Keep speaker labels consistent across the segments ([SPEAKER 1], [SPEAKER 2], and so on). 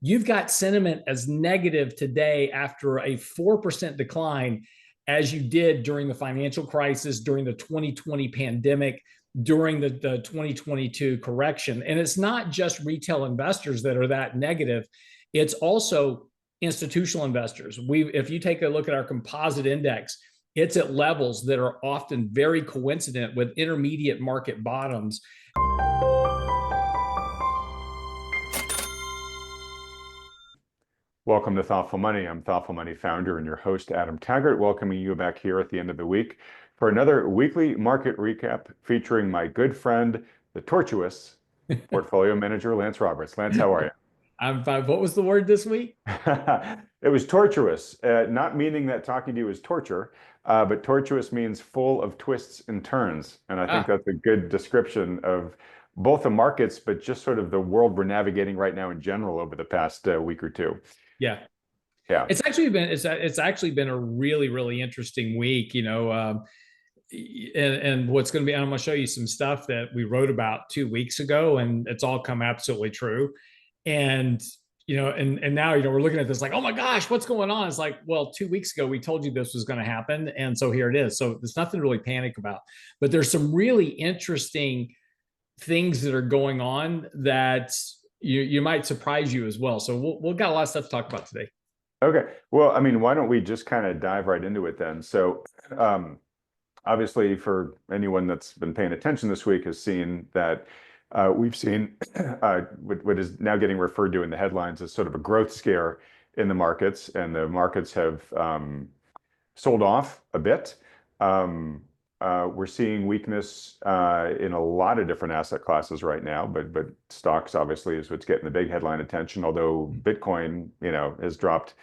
[SPEAKER 1] you've got sentiment as negative today after a 4% decline as you did during the financial crisis, during the 2020 pandemic, during the 2022 correction. And it's not just retail investors that are that negative. It's also institutional investors. If you take a look at our composite index, it's at levels that are often very coincident with intermediate market bottoms.
[SPEAKER 2] Welcome to Thoughtful Money. I'm Thoughtful Money founder and your host, Adam Taggart, welcoming you back here at the end of the week for another weekly market recap featuring my good friend, the tortuous portfolio manager, Lance Roberts. Lance, how are you?
[SPEAKER 1] I'm fine. What was the word this week?
[SPEAKER 2] It was tortuous, not meaning that talking to you is torture, but tortuous means full of twists and turns. And I think that's a good description of both the markets, but just sort of the world we're navigating right now in general over the past week or two.
[SPEAKER 1] Yeah.
[SPEAKER 2] Yeah.
[SPEAKER 1] It's actually been a really interesting week, and what's going to be, I'm going to show you some stuff that we wrote about 2 weeks ago, and it's all come absolutely true. And, and now, we're looking at this like, oh my gosh, what's going on? It's like, well, 2 weeks ago, we told you this was going to happen. And so here it is. So there's nothing to really panic about, but there's some really interesting things that are going on that you might surprise you as well. So we've got a lot of stuff to talk about today.
[SPEAKER 2] Okay. Well, I mean, why don't we just kind of dive right into it then? So, obviously, for anyone that's been paying attention this week has seen that we've seen what is now getting referred to in the headlines as sort of a growth scare in the markets, and the markets have sold off a bit. We're seeing weakness in a lot of different asset classes right now, but stocks obviously is what's getting the big headline attention. Although Bitcoin, has dropped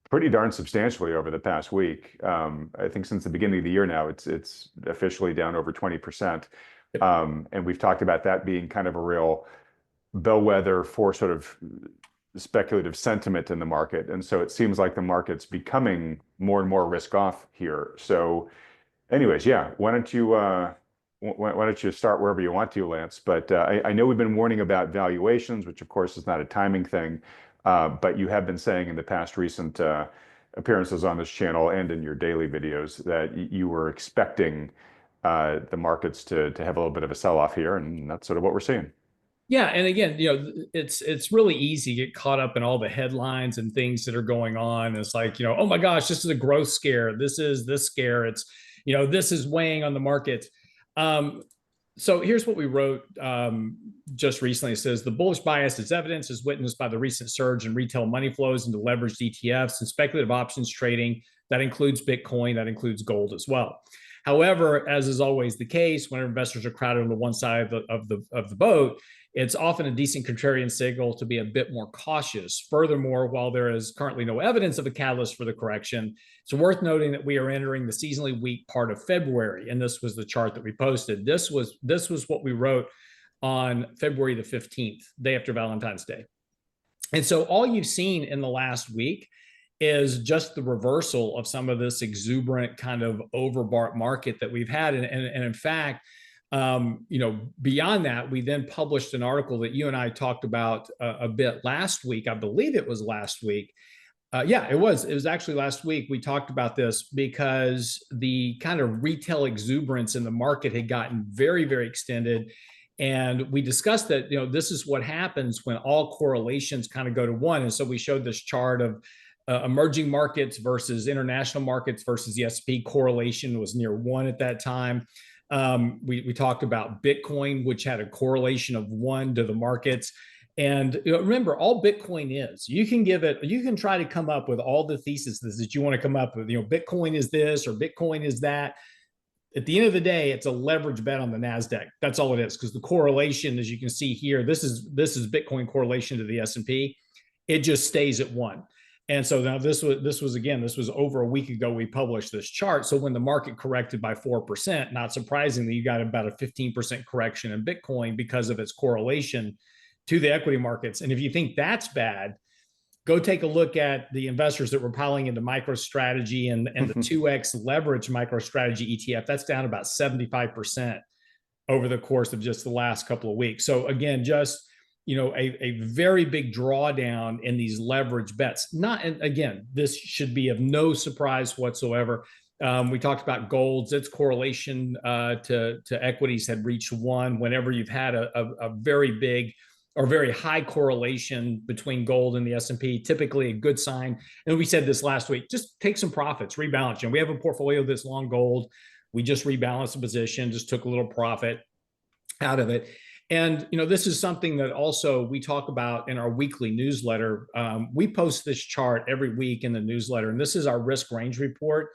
[SPEAKER 2] pretty darn substantially over the past week. I think since the beginning of the year now, it's officially down over 20%. And we've talked about that being kind of a real bellwether for sort of speculative sentiment in the market. And so it seems like the market's becoming more and more risk off here. So anyways, yeah, why don't you start wherever you want to, Lance? But I know we've been warning about valuations, which of course is not a timing thing, but you have been saying in the past recent appearances on this channel and in your daily videos that you were expecting the markets to have a little bit of a sell-off here, and that's sort of what we're seeing.
[SPEAKER 1] Yeah, and again, it's really easy to get caught up in all the headlines and things that are going on. It's like, oh my gosh, this is a growth scare. This is this scare. It's this is weighing on the market. So here's what we wrote just recently. It says the bullish bias is evidence as witnessed by the recent surge in retail money flows into leveraged ETFs and speculative options trading. That includes Bitcoin, that includes gold as well. However, as is always the case, when investors are crowded on the one side of the boat, it's often a decent contrarian signal to be a bit more cautious. Furthermore, while there is currently no evidence of a catalyst for the correction, it's worth noting that we are entering the seasonally weak part of February. And this was the chart that we posted. This was what we wrote on February the 15th, day after Valentine's Day. And so all you've seen in the last week is just the reversal of some of this exuberant kind of overbought market that we've had. And in fact, beyond that, we then published an article that you and I talked about a bit last week. I believe it was last week. Yeah, it was actually last week. We talked about this because the kind of retail exuberance in the market had gotten very extended. And we discussed that, this is what happens when all correlations kind of go to one. And so we showed this chart of emerging markets versus international markets versus the S&P. Correlation was near 1 at that time. We talked about Bitcoin, which had a correlation of 1 to the markets. And remember, all Bitcoin is, you can try to come up with all the theses that you want to come up with. Bitcoin is this or Bitcoin is that. At the end of the day, it's a leverage bet on the NASDAQ. That's all it is, because the correlation, as you can see here, this is Bitcoin correlation to the S&P. It just stays at 1. And so now this was over a week ago we published this chart. So when the market corrected by 4%, not surprisingly, you got about a 15% correction in Bitcoin because of its correlation to the equity markets. And if you think that's bad, go take a look at the investors that were piling into MicroStrategy and the 2x leverage MicroStrategy ETF. That's down about 75% over the course of just the last couple of weeks. So again, just a very big drawdown in these leverage bets. Not, and again, this should be of no surprise whatsoever. We talked about golds. Its correlation to equities had reached 1 whenever you've had a very big or very high correlation between gold and the S&P, typically a good sign. And we said this last week, just take some profits, rebalance. We have a portfolio that's long gold. We just rebalanced the position, just took a little profit out of it. And this is something that also we talk about in our weekly newsletter. We post this chart every week in the newsletter, and this is our risk range report.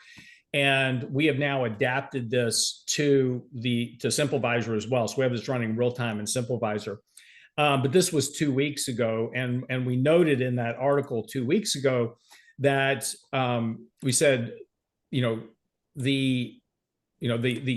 [SPEAKER 1] And we have now adapted this to SimpleVisor as well. So we have this running real time in SimpleVisor. But this was 2 weeks ago, and we noted in that article 2 weeks ago that we said, the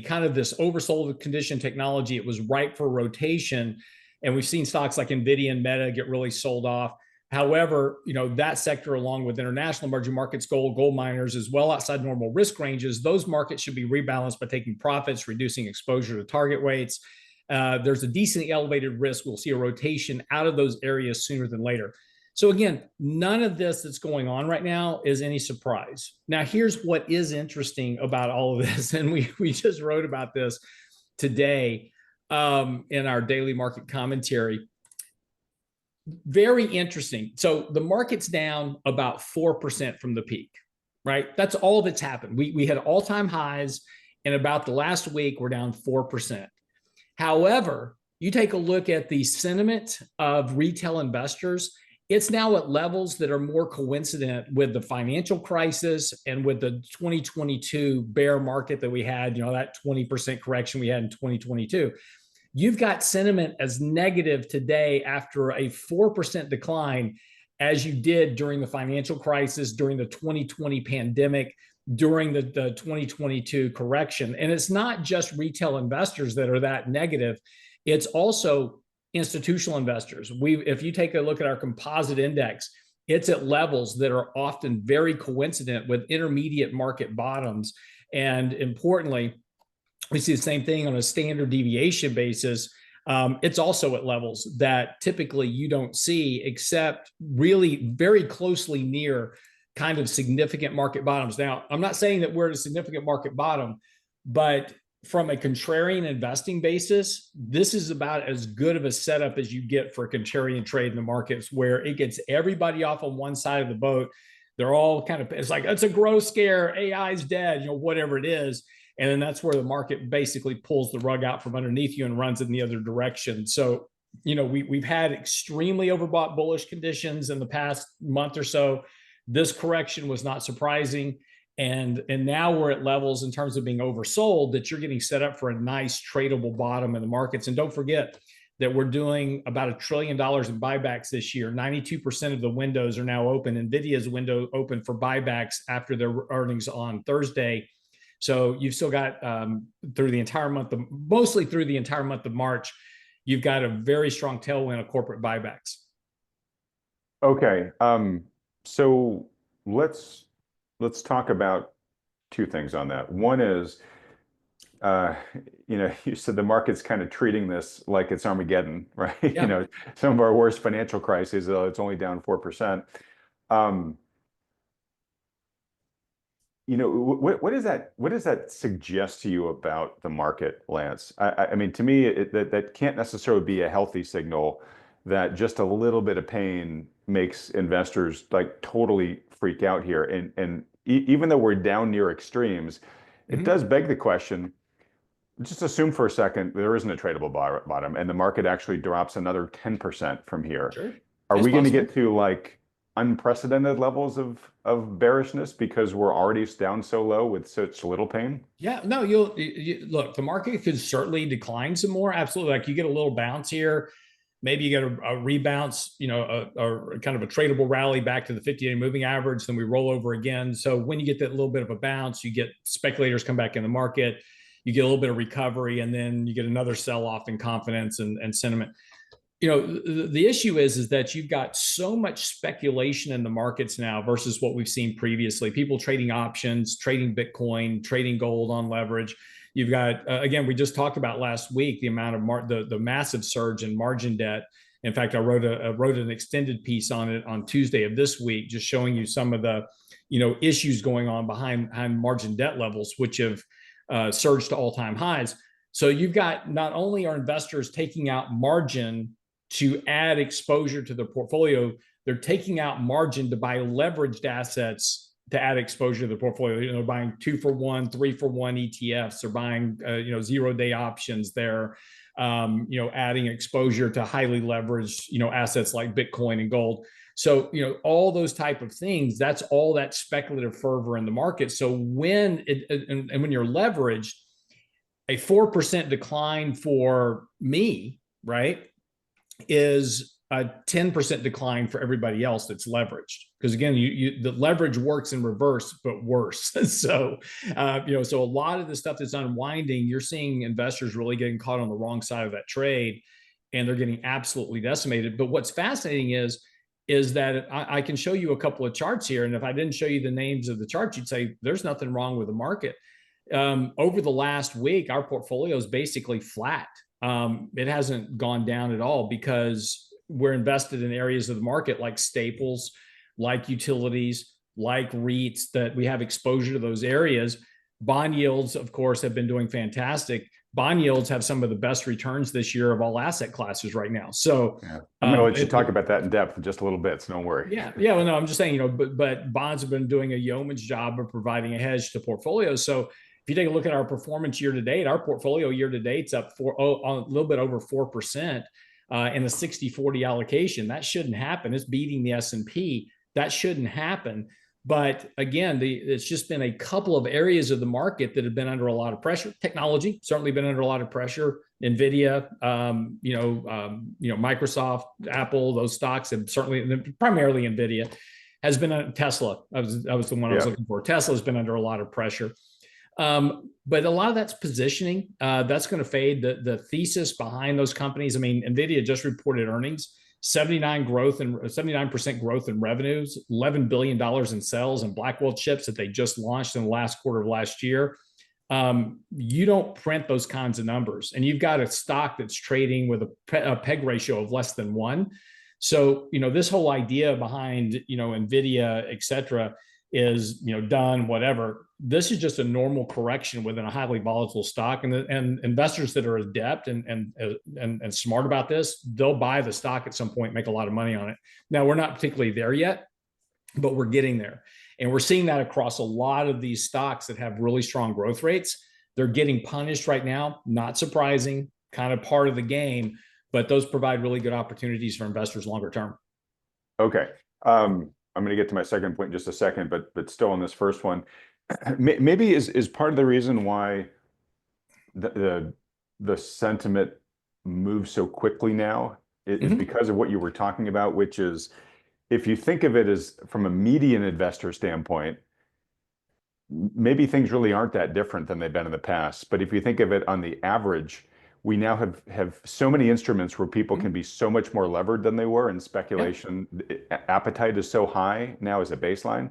[SPEAKER 1] kind of this oversold condition technology, it was ripe for rotation, and we've seen stocks like Nvidia and Meta get really sold off. However, that sector, along with international emerging markets, gold miners, is well outside normal risk ranges. Those markets should be rebalanced by taking profits, reducing exposure to target weights. There's a decently elevated risk. We'll see a rotation out of those areas sooner than later. So again, none of this that's going on right now is any surprise. Now, here's what is interesting about all of this, and we just wrote about this today in our daily market commentary. Very interesting. So the market's down about 4% from the peak, right? That's all that's happened. We had all-time highs, and about the last week, we're down 4%. However, you take a look at the sentiment of retail investors, it's now at levels that are more coincident with the financial crisis and with the 2022 bear market that we had, that 20% correction we had in 2022. You've got sentiment as negative today after a 4% decline as you did during the financial crisis, during the 2020 pandemic, during the 2022 correction. And it's not just retail investors that are that negative. It's also institutional investors. If you take a look at our composite index, it's at levels that are often very coincident with intermediate market bottoms. And importantly, we see the same thing on a standard deviation basis. It's also at levels that typically you don't see, except really very closely near kind of significant market bottoms. Now, I'm not saying that we're at a significant market bottom, but from a contrarian investing basis, this is about as good of a setup as you get for a contrarian trade in the markets, where it gets everybody off on one side of the boat. They're all kind of, it's like, it's a growth scare, AI's dead, whatever it is. And then that's where the market basically pulls the rug out from underneath you and runs in the other direction. So, we've had extremely overbought bullish conditions in the past month or so. This correction was not surprising. And now we're at levels in terms of being oversold that you're getting set up for a nice tradable bottom in the markets. And don't forget that we're doing about $1 trillion in buybacks this year. 92% of the windows are now open. Nvidia's window open for buybacks after their earnings on Thursday. So you've still got through the entire month, mostly through the entire month of March, you've got a very strong tailwind of corporate buybacks.
[SPEAKER 2] Okay, so let's talk about two things on that. One is, you said the market's kind of treating this like it's Armageddon, right?
[SPEAKER 1] Yeah.
[SPEAKER 2] Some of our worst financial crises, it's only down 4%. What does that suggest to you about the market, Lance? I mean, to me, that can't necessarily be a healthy signal that just a little bit of pain makes investors like totally freak out here. And even though we're down near extremes, it does beg the question, just assume for a second there isn't a tradable bottom and the market actually drops another 10% from here.
[SPEAKER 1] Sure.
[SPEAKER 2] Are we going to get to like unprecedented levels of bearishness because we're already down so low with such little pain?
[SPEAKER 1] Yeah, no, look, the market could certainly decline some more. Absolutely. Like you get a little bounce here. Maybe you get a rebounce, a kind of a tradable rally back to the 50-day moving average. Then we roll over again. So when you get that little bit of a bounce, you get speculators come back in the market, you get a little bit of recovery, and then you get another sell-off in confidence and sentiment. The issue is that you've got so much speculation in the markets now versus what we've seen previously. People trading options, trading Bitcoin, trading gold on leverage. You've got, again, we just talked about last week, the amount of the massive surge in margin debt In fact, I wrote an extended piece on it on Tuesday of this week, just showing you some of the issues going on behind margin debt levels, which have surged to all-time highs. So you've got, not only are investors taking out margin to add exposure to their portfolio, they're taking out margin to buy leveraged assets to add exposure to the portfolio. Buying 2-for-1, 3-for-1 ETFs, or buying 0-day options. They're adding exposure to highly leveraged assets like Bitcoin and gold. So all those type of things, that's all that speculative fervor in the market. So when when you're leveraged, a 4% decline for me, right, is a 10% decline for everybody else that's leveraged. Because again, the leverage works in reverse, but worse. So, so a lot of the stuff that's unwinding, you're seeing investors really getting caught on the wrong side of that trade, and they're getting absolutely decimated. But what's fascinating is that I can show you a couple of charts here, and if I didn't show you the names of the charts, you'd say there's nothing wrong with the market. Over the last week, our portfolio is basically flat. It hasn't gone down at all, because we're invested in areas of the market like staples, like utilities, like REITs, that we have exposure to those areas. Bond yields, of course, have been doing fantastic. Bond yields have some of the best returns this year of all asset classes right now. So
[SPEAKER 2] yeah. I'm going to let you talk about that in depth in just a little bit, so don't worry.
[SPEAKER 1] Yeah. Well, no, I'm just saying, but bonds have been doing a yeoman's job of providing a hedge to portfolios. So if you take a look at our performance year to date, our portfolio year to date's up a little bit over 4%. In a 60-40 allocation. That shouldn't happen. It's beating the S&P. That shouldn't happen. But again, it's just been a couple of areas of the market that have been under a lot of pressure. Technology certainly been under a lot of pressure. Nvidia, Microsoft, Apple, those stocks have certainly, primarily Nvidia, has been Tesla. That was the one I was looking for. Tesla has been under a lot of pressure. But a lot of that's positioning. That's going to fade. The thesis behind those companies. I mean, Nvidia just reported earnings, 79% growth in revenues, $11 billion in sales, and Blackwell chips that they just launched in the last quarter of last year. You don't print those kinds of numbers, and you've got a stock that's trading with a PEG ratio of less than 1. So, this whole idea behind, Nvidia, et cetera, is, done, whatever. This is just a normal correction within a highly volatile stock, and investors that are adept and smart about this, they'll buy the stock at some point, make a lot of money on it. Now, we're not particularly there yet, but we're getting there. And we're seeing that across a lot of these stocks that have really strong growth rates. They're getting punished right now. Not surprising, kind of part of the game, but those provide really good opportunities for investors longer term.
[SPEAKER 2] Okay. I'm going to get to my second point in just a second, but still on this first one, maybe is part of the reason why the sentiment moves so quickly now is because of what you were talking about, which is, if you think of it as from a median investor standpoint, maybe things really aren't that different than they've been in the past. But if you think of it on the average, we now have so many instruments where people can be so much more levered than they were in speculation. Appetite is so high now as a baseline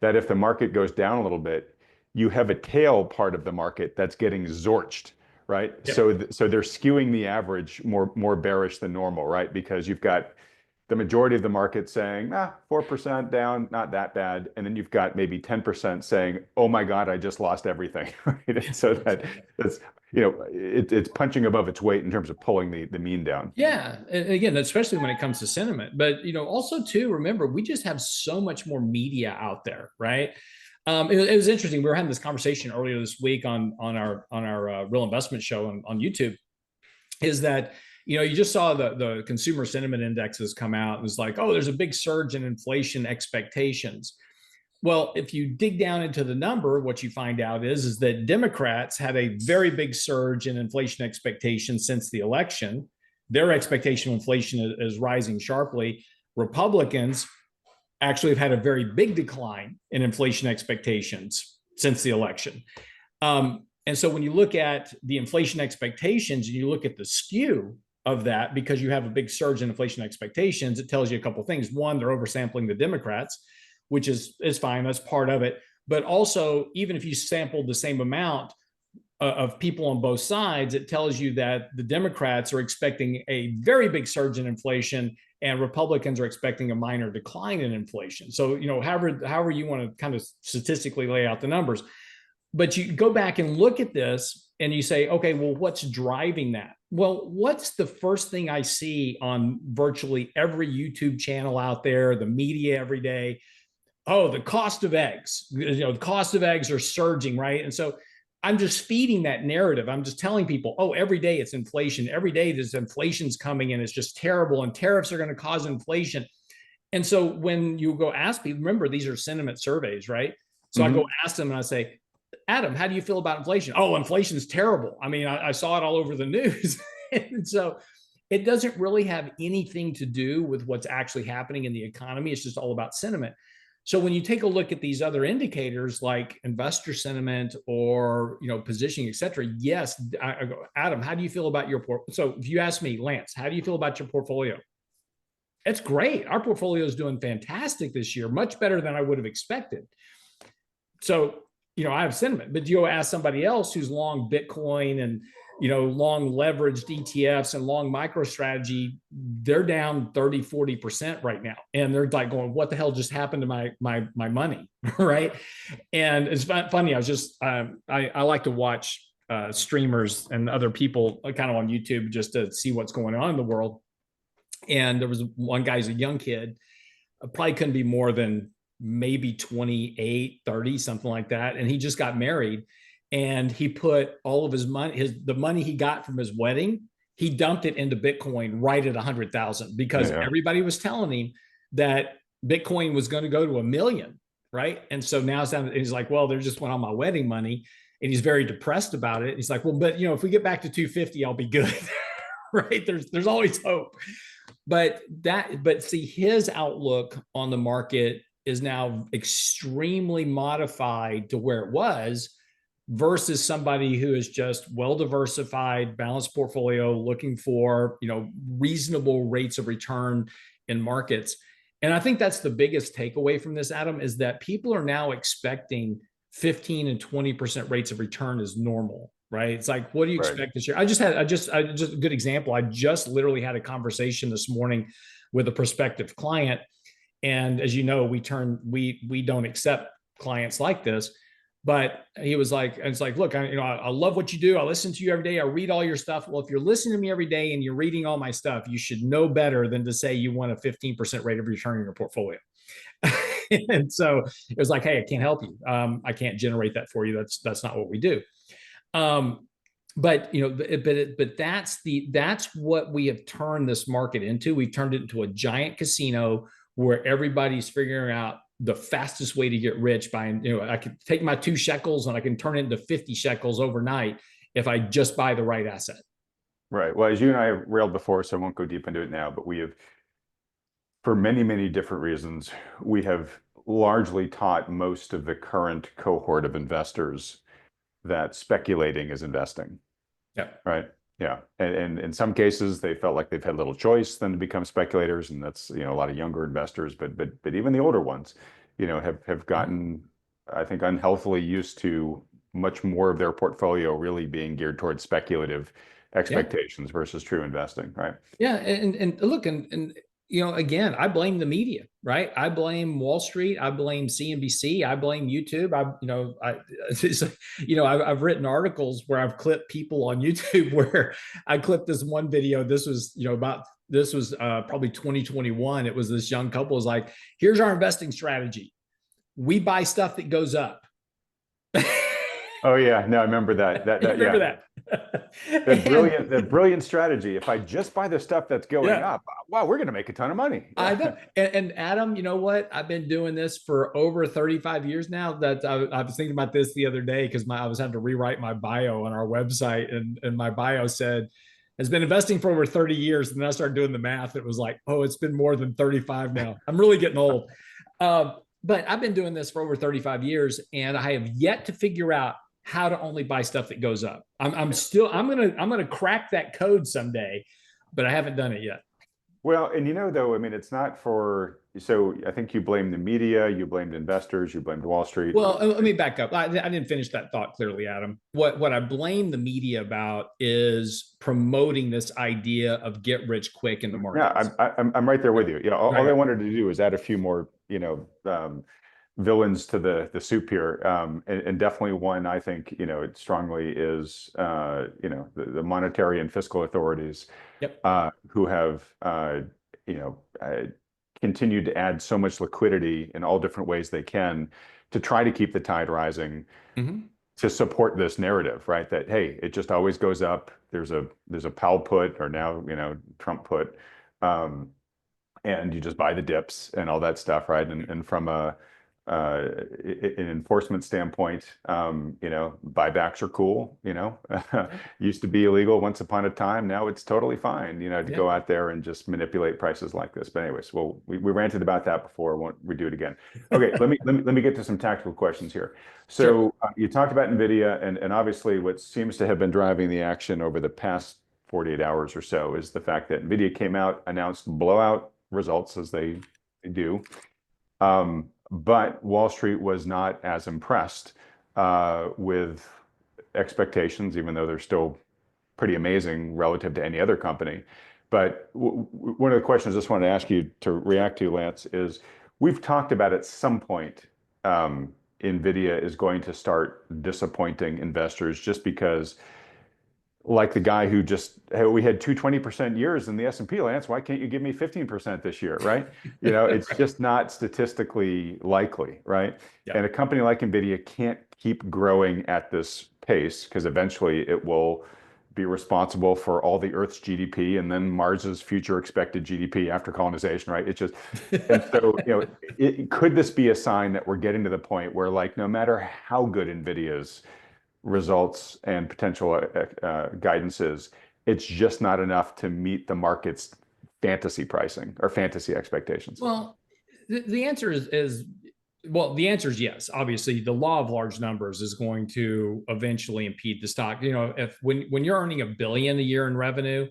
[SPEAKER 2] that if the market goes down a little bit, you have a tail part of the market that's getting zorched, right? So they're skewing the average more bearish than normal, right? Because you've got the majority of the market saying, 4% down, not that bad. And then you've got maybe 10% saying, oh my God, I just lost everything. Right? So that's, it's punching above its weight in terms of pulling the mean down.
[SPEAKER 1] Yeah. And again, especially when it comes to sentiment. But, also too, remember, we just have so much more media out there, right? It was interesting. We were having this conversation earlier this week on our Real Investment Show on YouTube, is that, you just saw the consumer sentiment indexes come out, and it's like, oh, there's a big surge in inflation expectations. Well, if you dig down into the number, what you find out is that Democrats had a very big surge in inflation expectations since the election. Their expectation of inflation is rising sharply. Republicans actually have had a very big decline in inflation expectations since the election. And so when you look at the inflation expectations and you look at the skew of that, because you have a big surge in inflation expectations, it tells you a couple of things. One, they're oversampling the Democrats, which is fine. That's part of it. But also, even if you sampled the same amount, of people on both sides, it tells you that the Democrats are expecting a very big surge in inflation and Republicans are expecting a minor decline in inflation. So, however you want to kind of statistically lay out the numbers, but you go back and look at this and you say, okay, well, what's driving that? Well, what's the first thing I see on virtually every YouTube channel out there, the media every day? Oh, the cost of eggs. The cost of eggs are surging, right? And so I'm just feeding that narrative. I'm just telling people, oh, every day it's inflation. Every day this inflation's coming and it's just terrible, and tariffs are going to cause inflation. And so when you go ask people, remember, these are sentiment surveys, right? So I go ask them and I say, Adam, how do you feel about inflation? Oh, inflation's terrible. I mean, I saw it all over the news. And so it doesn't really have anything to do with what's actually happening in the economy. It's just all about sentiment. So when you take a look at these other indicators like investor sentiment or positioning, et cetera, yes, I go, Adam, how do you feel about your portfolio? So if you ask me, Lance, how do you feel about your portfolio? It's great. Our portfolio is doing fantastic this year, much better than I would have expected. So I have sentiment, but you go ask somebody else who's long Bitcoin and long leveraged ETFs and long MicroStrategy, they're down 30-40% right now, and they're like going, what the hell just happened to my money? Right? And it's funny. I was just I like to watch streamers and other people kind of on YouTube just to see what's going on in the world. And there was one guy who's a young kid, probably couldn't be more than maybe 28, 30, something like that. And he just got married, and he put all of his money, the money he got from his wedding, he dumped it into Bitcoin right at 100,000 because everybody was telling him that Bitcoin was going to go to 1 million, right? And so now he's like, well, they just went on my wedding money, and he's very depressed about it. He's like, well, but if we get back to 250, I'll be good, right? There's always hope. But see, his outlook on the market is now extremely modified to where it was versus somebody who is just well-diversified, balanced portfolio, looking for, reasonable rates of return in markets. And I think that's the biggest takeaway from this, Adam, is that people are now expecting 15 and 20% rates of return as normal, right? It's like, what do you expect this year? I just a good example. I just literally had a conversation this morning with a prospective client. And as you know, we don't accept clients like this, but he was like, it's like, look, I love what you do. I listen to you every day. I read all your stuff. Well, if you're listening to me every day and you're reading all my stuff, you should know better than to say you want a 15% rate of return in your portfolio. And so it was like, hey, I can't help you. I can't generate that for you. That's not what we do. But that's what we have turned this market into. We've turned it into a giant casino where everybody's figuring out the fastest way to get rich by, I can take my 2 shekels and I can turn it into 50 shekels overnight if I just buy the right asset.
[SPEAKER 2] Right. Well, as you and I have railed before, so I won't go deep into it now, but we have, for many, many different reasons, we have largely taught most of the current cohort of investors that speculating is investing.
[SPEAKER 1] Yeah.
[SPEAKER 2] Right. Yeah. And in some cases, they felt like they've had little choice than to become speculators. And that's, a lot of younger investors, but even the older ones, have gotten, I think, unhealthily used to much more of their portfolio really being geared towards speculative expectations versus true investing. Right.
[SPEAKER 1] Yeah. And look, and again, I blame the media, right? I blame Wall Street. I blame CNBC. I blame YouTube. I've written articles where I've clipped people on YouTube where I clipped this one video. This was, probably 2021. It was this young couple was like, here's our investing strategy. We buy stuff that goes up.
[SPEAKER 2] Oh yeah, no, I remember that.
[SPEAKER 1] Remember that.
[SPEAKER 2] That brilliant strategy. If I just buy the stuff that's going up, wow, we're going to make a ton of money.
[SPEAKER 1] I know. And Adam, you know what? I've been doing this for over 35 years now. That I was thinking about this the other day because I was having to rewrite my bio on our website, and my bio said has been investing for over 30 years. And then I started doing the math. It was like, oh, it's been more than 35 now. I'm really getting old. But I've been doing this for over 35 years, and I have yet to figure out how to only buy stuff that goes up. I'm gonna crack that code someday, but I haven't done it yet.
[SPEAKER 2] Well, and though, I mean, it's not for so I think you blamed the media, you blamed investors, you blamed Wall Street.
[SPEAKER 1] Well, let me back up. I didn't finish that thought clearly, Adam. What I blame the media about is promoting this idea of get rich quick in the markets.
[SPEAKER 2] Yeah, I'm right there with you. Yeah, all
[SPEAKER 1] Right.
[SPEAKER 2] I wanted to do is add a few more, villains to the soup here, and definitely one I think it strongly is the monetary and fiscal authorities
[SPEAKER 1] Yep.
[SPEAKER 2] who have you know uh, continued to add so much liquidity in all different ways they can to try to keep the tide rising
[SPEAKER 1] Mm-hmm.
[SPEAKER 2] to support this narrative, right? That hey, it just always goes up. There's a Powell put or now Trump put, um, and you just buy the dips and all that stuff, right? And from an enforcement standpoint, buybacks are cool. Used to be illegal once upon a time. Now it's totally fine, to
[SPEAKER 1] Yeah.
[SPEAKER 2] go out there and just manipulate prices like this. But anyways, well, we ranted about that before. Won't we do it again? Okay, let me get to some tactical questions here.
[SPEAKER 1] Sure.
[SPEAKER 2] So you talked about Nvidia, and obviously what seems to have been driving the action over the past 48 hours or so is the fact that Nvidia came out, announced blowout results as they do. But Wall Street was not as impressed with expectations, even though they're still pretty amazing relative to any other company. But one of the questions I just wanted to ask you to react to, Lance, is we've talked about at some point Nvidia is going to start disappointing investors just because like the guy who just, hey, we had two 20% years in the S&P, Lance, why can't you give me 15% this year, right? It's
[SPEAKER 1] Right.
[SPEAKER 2] just not statistically likely, right?
[SPEAKER 1] Yeah.
[SPEAKER 2] And a company like Nvidia can't keep growing at this pace because eventually it will be responsible for all the Earth's GDP and then Mars's future expected GDP after colonization, right? It's just, and so, could this be a sign that we're getting to the point where like, no matter how good Nvidia's results and potential guidances, it's just not enough to meet the market's fantasy pricing or fantasy expectations?
[SPEAKER 1] Well, the answer is well, the answer is yes. Obviously, the law of large numbers is going to eventually impede the stock. If when you're earning $1 billion a year in revenue,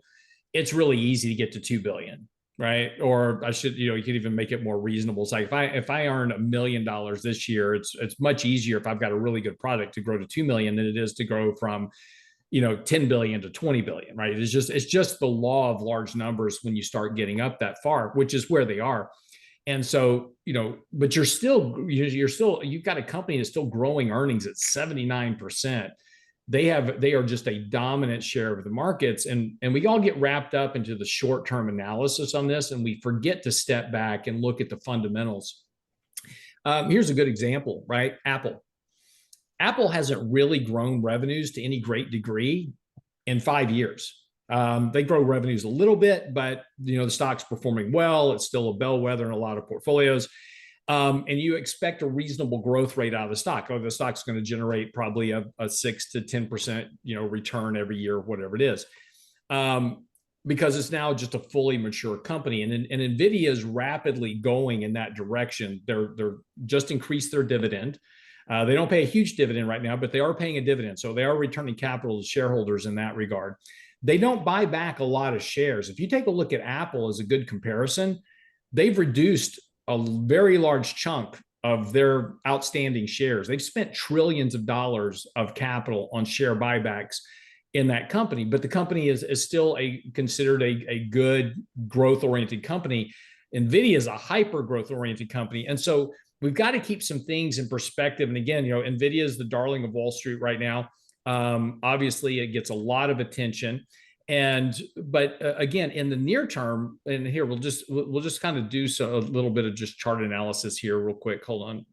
[SPEAKER 1] it's really easy to get to 2 billion, right? Or you could even make it more reasonable. It's like if I earn $1 million this year, it's much easier if I've got a really good product to grow to 2 million than it is to grow from 10 billion to 20 billion, right? It's just the law of large numbers when you start getting up that far, which is where they are. And so, but you've got a company that's still growing earnings at 79%. They are just a dominant share of the markets. And we all get wrapped up into the short-term analysis on this, and we forget to step back and look at the fundamentals. Here's a good example, right? Apple hasn't really grown revenues to any great degree in 5 years. They grow revenues a little bit, but the stock's performing well. It's still a bellwether in a lot of portfolios, and you expect a reasonable growth rate out of the stock. The stock's going to generate probably a 6 to 10% return every year, whatever it is, because it's now just a fully mature company. And Nvidia is rapidly going in that direction. They're just increased their dividend. They don't pay a huge dividend right now, but they are paying a dividend. So they are returning capital to shareholders in that regard. They don't buy back a lot of shares. If you take a look at Apple as a good comparison, they've reduced a very large chunk of their outstanding shares. They've spent trillions of dollars of capital on share buybacks in that company, but the company is still considered a good growth-oriented company. Nvidia is a hyper growth-oriented company. And so we've got to keep some things in perspective. And again, Nvidia is the darling of Wall Street right now. Obviously, it gets a lot of attention, but again, in the near term, and here we'll just kind of do a little bit of just chart analysis here, real quick. Hold on.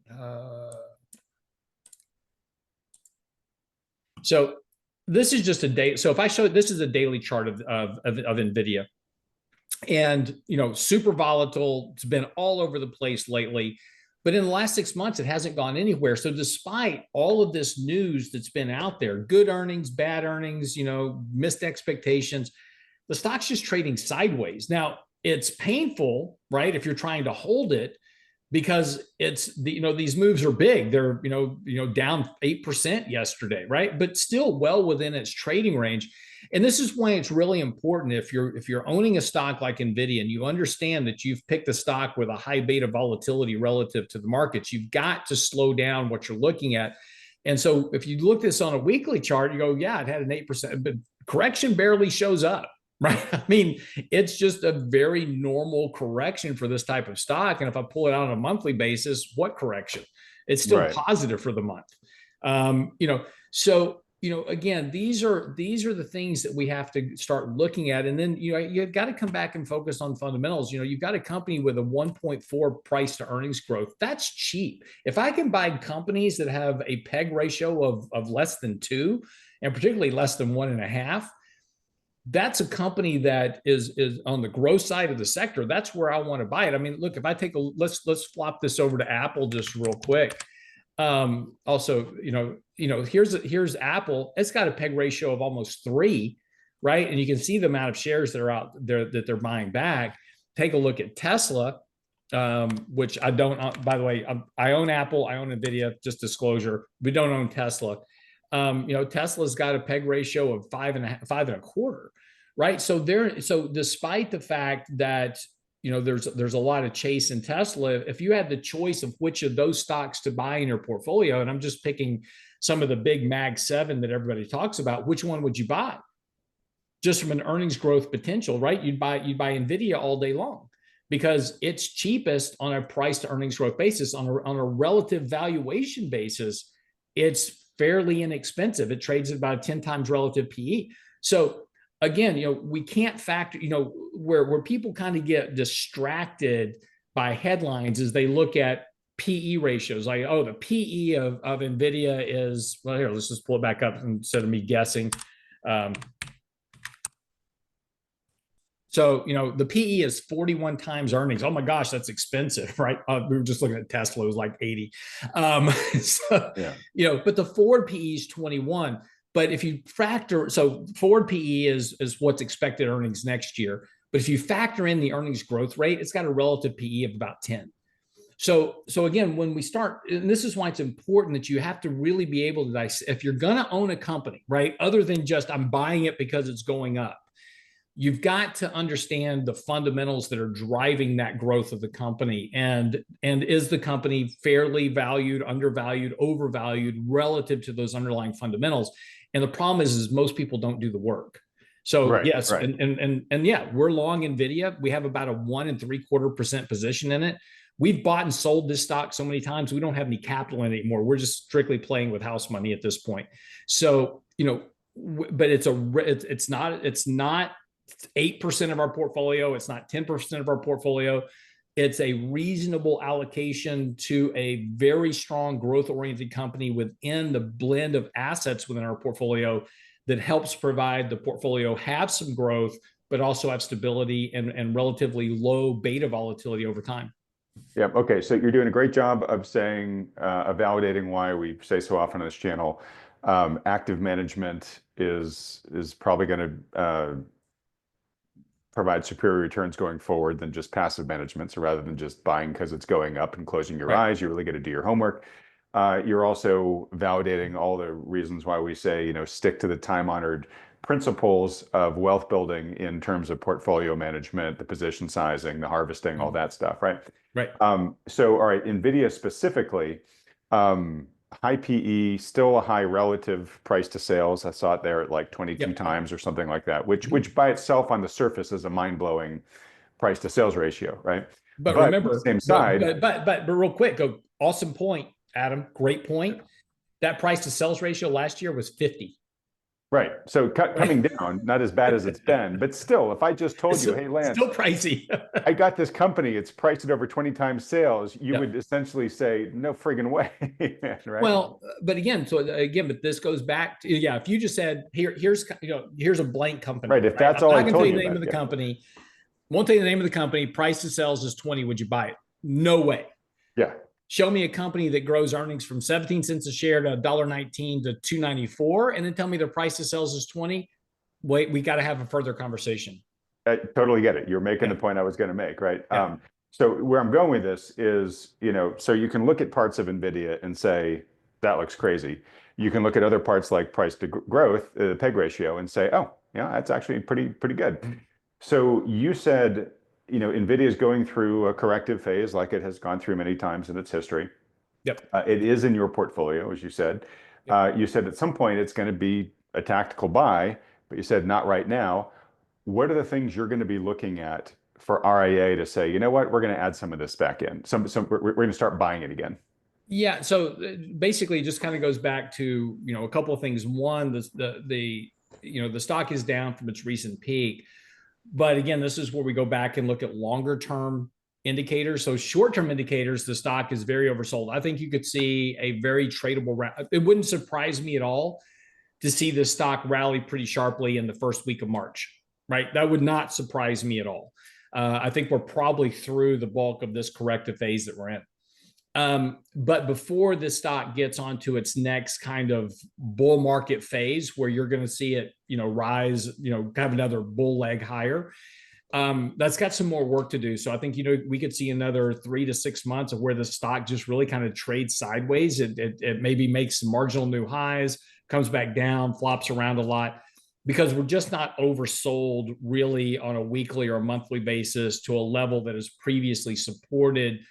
[SPEAKER 1] So this is just a day. So if I show this is a daily chart of Nvidia, and super volatile. It's been all over the place lately. But in the last 6 months, it hasn't gone anywhere. So despite all of this news that's been out there, good earnings, bad earnings, missed expectations, the stock's just trading sideways. Now, it's painful, right, if you're trying to hold it, because it's the, these moves are big. They're, down 8% yesterday, right? But still well within its trading range. And this is why it's really important if you're owning a stock like Nvidia and you understand that you've picked a stock with a high beta volatility relative to the markets, you've got to slow down what you're looking at. And so if you look this on a weekly chart, you go, yeah, it had an 8%, but correction barely shows up. Right. I mean, it's just a very normal correction for this type of stock. And if I pull it out on a monthly basis, what correction? It's still positive for the month. So, again, these are the things that we have to start looking at. And then, you've got to come back and focus on fundamentals. You've got a company with a 1.4 price to earnings growth. That's cheap. If I can buy companies that have a PEG ratio of less than 2, and particularly less than 1.5, that's a company that is on the growth side of the sector. That's where I want to buy it. I mean, look, if I take let's flop this over to Apple just real quick. Also, here's Apple. It's got a PEG ratio of almost 3, right? And you can see the amount of shares that are out there that they're buying back. Take a look at Tesla, which I don't. By the way, I own Apple. I own Nvidia. Just disclosure, we don't own Tesla. Tesla's got a PEG ratio of 5.25, right? So despite the fact that, there's a lot of chase in Tesla, if you had the choice of which of those stocks to buy in your portfolio, and I'm just picking some of the big Mag 7 that everybody talks about, which one would you buy? Just from an earnings growth potential, right? You'd buy Nvidia all day long because it's cheapest on a price to earnings growth basis. On a relative valuation basis, it's fairly inexpensive. It trades at about 10 times relative PE. So again, we can't factor, where people kind of get distracted by headlines is they look at PE ratios. Like, oh, the PE of Nvidia is, well, here, let's just pull it back up instead of me guessing. So, the PE is 41 times earnings. Oh my gosh, that's expensive, right? We were just looking at Tesla, it was like 80. But the forward PE is 21. But if you factor, so forward PE is what's expected earnings next year. But if you factor in the earnings growth rate, it's got a relative PE of about 10. So again, when we start, and this is why it's important that you have to really be able to dissect, if you're going to own a company, right, other than just I'm buying it because it's going up, you've got to understand the fundamentals that are driving that growth of the company. And is the company fairly valued, undervalued, overvalued relative to those underlying fundamentals? And the problem is most people don't do the work. So yes, right. And yeah, we're long Nvidia. We have about a 1.75% position in it. We've bought and sold this stock so many times, we don't have any capital in it anymore. We're just strictly playing with house money at this point. So, but it's not 8% of our portfolio. It's not 10% of our portfolio. It's a reasonable allocation to a very strong growth-oriented company within the blend of assets within our portfolio that helps provide the portfolio have some growth, but also have stability and relatively low beta volatility over time.
[SPEAKER 2] Yeah. Okay. So you're doing a great job of saying, validating why we say so often on this channel, active management is probably going to provide superior returns going forward than just passive management. So rather than just buying because it's going up and closing your eyes, you really got to do your homework. You're also validating all the reasons why we say, stick to the time-honored principles of wealth building in terms of portfolio management, the position sizing, the harvesting, all that stuff, right?
[SPEAKER 1] Right.
[SPEAKER 2] So, all right, Nvidia specifically, high PE, still a high relative price to sales. I saw it there at like 22 times or something like that, which by itself on the surface is a mind-blowing price to sales ratio, right?
[SPEAKER 1] But remember,
[SPEAKER 2] on the same side,
[SPEAKER 1] but real quick, awesome point, Adam. Great point. That price to sales ratio last year was 50.
[SPEAKER 2] Right. So coming down, not as bad as it's been, but still, if I just told you, hey, Lance,
[SPEAKER 1] still pricey.
[SPEAKER 2] I got this company, it's priced at over 20 times sales, you would essentially say, no friggin' way. Right?
[SPEAKER 1] Well, but but this goes back to, if you just said, here's a blank company.
[SPEAKER 2] Right. If that's all I told you.
[SPEAKER 1] I'm not going to tell you the name of the company. Won't tell you the name of the company. Price to sales is 20. Would you buy it? No way.
[SPEAKER 2] Yeah.
[SPEAKER 1] Show me a company that grows earnings from 17 cents a share to $1.19 to $2.94, and then tell me their price to sales is 20. Wait, we got to have a further conversation.
[SPEAKER 2] I totally get it. You're making the point I was going to make, right? So where I'm going with this is, so you can look at parts of Nvidia and say, that looks crazy. You can look at other parts like price to growth, the PEG ratio, and say, oh, yeah, that's actually pretty good. So you said, Nvidia is going through a corrective phase like it has gone through many times in its history.
[SPEAKER 1] Yep.
[SPEAKER 2] It is in your portfolio, as you said.
[SPEAKER 1] Yep.
[SPEAKER 2] You said at some point it's going to be a tactical buy, but you said not right now. What are the things you're going to be looking at for RIA to say, you know what, we're going to add some of this back in. We're going to start buying it again.
[SPEAKER 1] Yeah. So basically, it just kind of goes back to a couple of things. One, the stock is down from its recent peak, but again, this is where we go back and look at longer term indicators. So short term indicators, the stock is very oversold. I think you could see a very tradable round. It wouldn't surprise me at all to see the stock rally pretty sharply in the first week of March, right? That would not surprise me at all. I think we're probably through the bulk of this corrective phase that we're in. But before this stock gets onto its next kind of bull market phase, where you're going to see it, rise, kind of another bull leg higher, that's got some more work to do. So I think, we could see another 3 to 6 months of where the stock just really kind of trades sideways. It maybe makes some marginal new highs, comes back down, flops around a lot, because we're just not oversold really on a weekly or a monthly basis to a level that has previously supported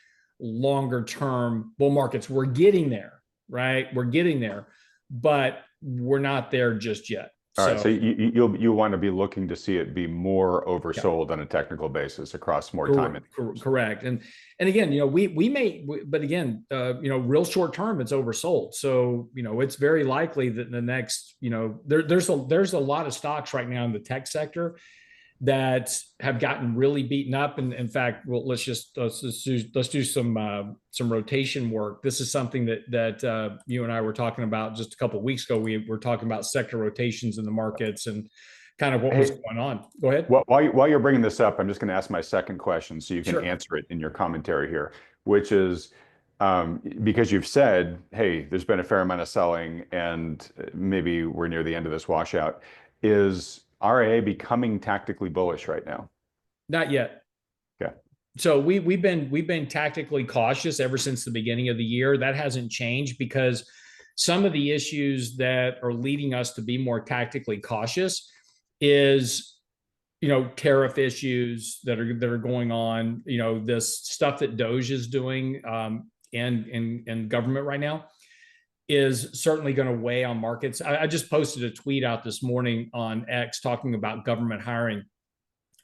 [SPEAKER 1] longer term bull markets. We're getting there, right? We're getting there, but we're not there just yet.
[SPEAKER 2] All right, so
[SPEAKER 1] So
[SPEAKER 2] you want to be looking to see it be more
[SPEAKER 1] yeah.
[SPEAKER 2] oversold on a technical basis across more time.
[SPEAKER 1] Correct. And again, we may, but again, real short term, it's oversold. So, it's very likely that in the next, there's a lot of stocks right now in the tech sector that have gotten really beaten up. And in fact, well, let's do some rotation work. This is something that you and I were talking about just a couple of weeks ago. We were talking about sector rotations in the markets and kind of what was going on. Go ahead.
[SPEAKER 2] While you're bringing this up, I'm just going to ask my second question so you can answer it in your commentary here, which is because you've said, hey, there's been a fair amount of selling and maybe we're near the end of this washout. Is RIA becoming tactically bullish right now?
[SPEAKER 1] Not yet.
[SPEAKER 2] Okay.
[SPEAKER 1] So we've been tactically cautious ever since the beginning of the year. That hasn't changed because some of the issues that are leading us to be more tactically cautious is tariff issues that are going on, this stuff that DOGE is doing in government right now is certainly going to weigh on markets. I just posted a tweet out this morning on X talking about government hiring.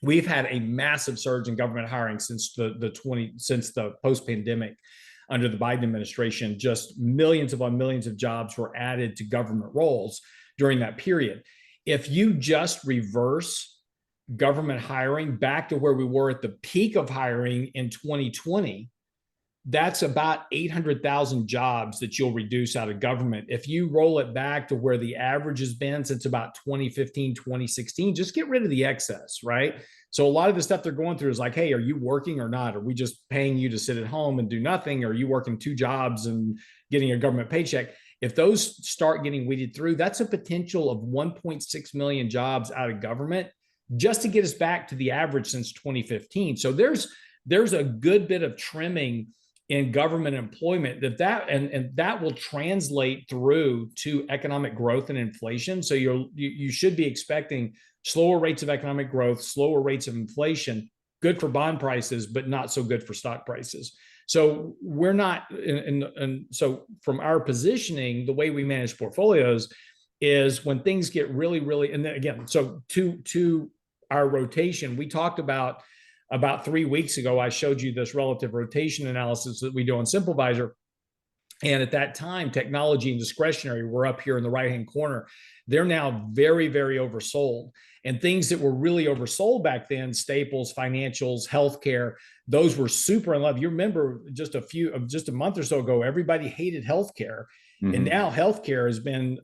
[SPEAKER 1] We've had a massive surge in government hiring since the post-pandemic under the Biden administration. Just millions upon millions of jobs were added to government roles during that period. If you just reverse government hiring back to where we were at the peak of hiring in 2020, that's about 800,000 jobs that you'll reduce out of government. If you roll it back to where the average has been since about 2015, 2016, just get rid of the excess, right? So a lot of the stuff they're going through is like, hey, are you working or not? Are we just paying you to sit at home and do nothing? Or are you working 2 jobs and getting a government paycheck? If those start getting weeded through, that's a potential of 1.6 million jobs out of government just to get us back to the average since 2015. So there's a good bit of trimming in government employment that will translate through to economic growth and inflation. So you should be expecting slower rates of economic growth, slower rates of inflation, good for bond prices, but not so good for stock prices. So we're not, and so from our positioning, the way we manage portfolios is when things get really, really, and then again, so to our rotation, we talked about 3 weeks ago, I showed you this relative rotation analysis that we do on SimpleVisor. And at that time, technology and discretionary were up here in the right-hand corner. They're now very, very oversold. And things that were really oversold back then, staples, financials, healthcare, those were super in love. You remember just a month or so ago, everybody hated healthcare. Mm-hmm. And now healthcare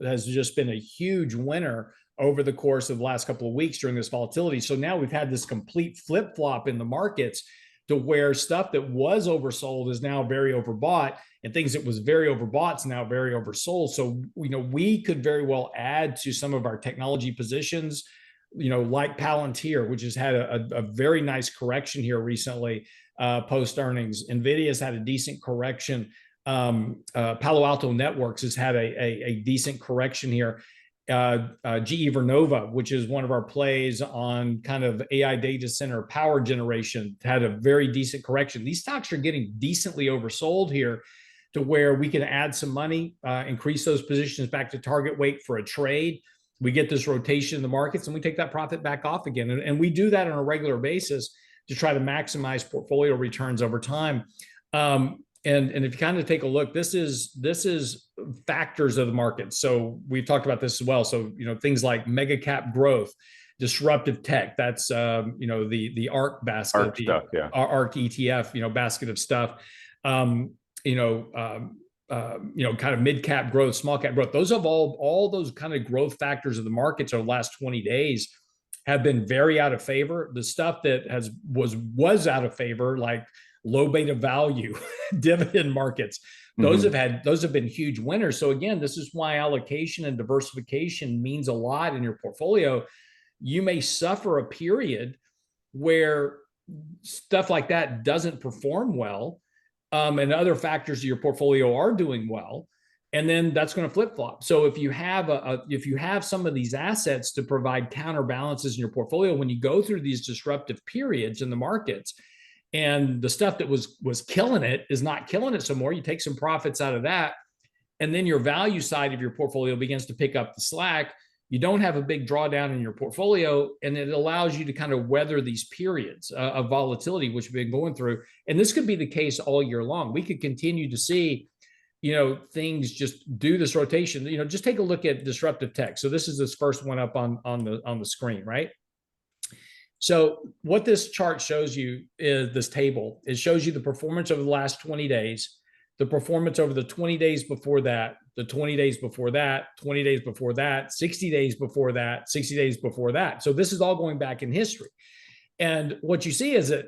[SPEAKER 1] has just been a huge winner over the course of the last couple of weeks during this volatility. So now we've had this complete flip-flop in the markets to where stuff that was oversold is now very overbought, and things that was very overbought is now very oversold. So, we could very well add to some of our technology positions, like Palantir, which has had a very nice correction here recently. post earnings. Nvidia's had a decent correction. Palo Alto Networks has had a decent correction here. GE Vernova, which is one of our plays on kind of AI data center power generation, had a very decent correction. These stocks are getting decently oversold here to where we can add some money, increase those positions back to target weight for a trade. We get this rotation in the markets and we take that profit back off again. And we do that on a regular basis to try to maximize portfolio returns over time. And if you kind of take a look, this is factors of the market. So we've talked about this as well. So, things like mega cap growth, disruptive tech, that's, the ARK basket,
[SPEAKER 2] ARK stuff, yeah.
[SPEAKER 1] ARK ETF, basket of stuff, kind of mid cap growth, small cap growth. Those have all those kind of growth factors of the markets over the last 20 days have been very out of favor. The stuff that was out of favor, like low beta value dividend markets, those have been huge winners. So again, this is why allocation and diversification means a lot in your portfolio. You may suffer a period where stuff like that doesn't perform well, and other factors of your portfolio are doing well, and then that's going to flip flop. So if you have some of these assets to provide counterbalances in your portfolio when you go through these disruptive periods in the markets, and the stuff that was killing it is not killing it some more, you take some profits out of that, and then your value side of your portfolio begins to pick up the slack. You don't have a big drawdown in your portfolio, and it allows you to kind of weather these periods of volatility, which we've been going through. And this could be the case all year long. We could continue to see, things just do this rotation. Just take a look at disruptive tech. So this is this first one up on the screen, right? So what this chart shows you is this table. It shows you the performance over the last 20 days, the performance over the 20 days before that, the 20 days before that, 20 days before that, 60 days before that, 60 days before that. So this is all going back in history. And what you see is that,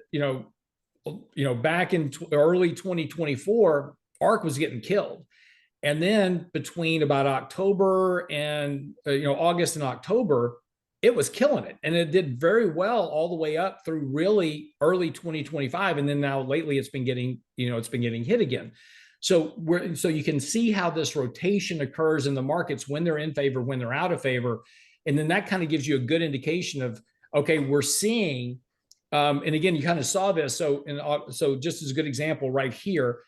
[SPEAKER 1] back in early 2024, ARK was getting killed. And then between about October and, August and October, it was killing it. And it did very well all the way up through really early 2025. And then now lately it's been getting hit again. So you can see how this rotation occurs in the markets when they're in favor, when they're out of favor. And then that kind of gives you a good indication of, okay, we're seeing, and again, you kind of saw this. So just as a good example right here,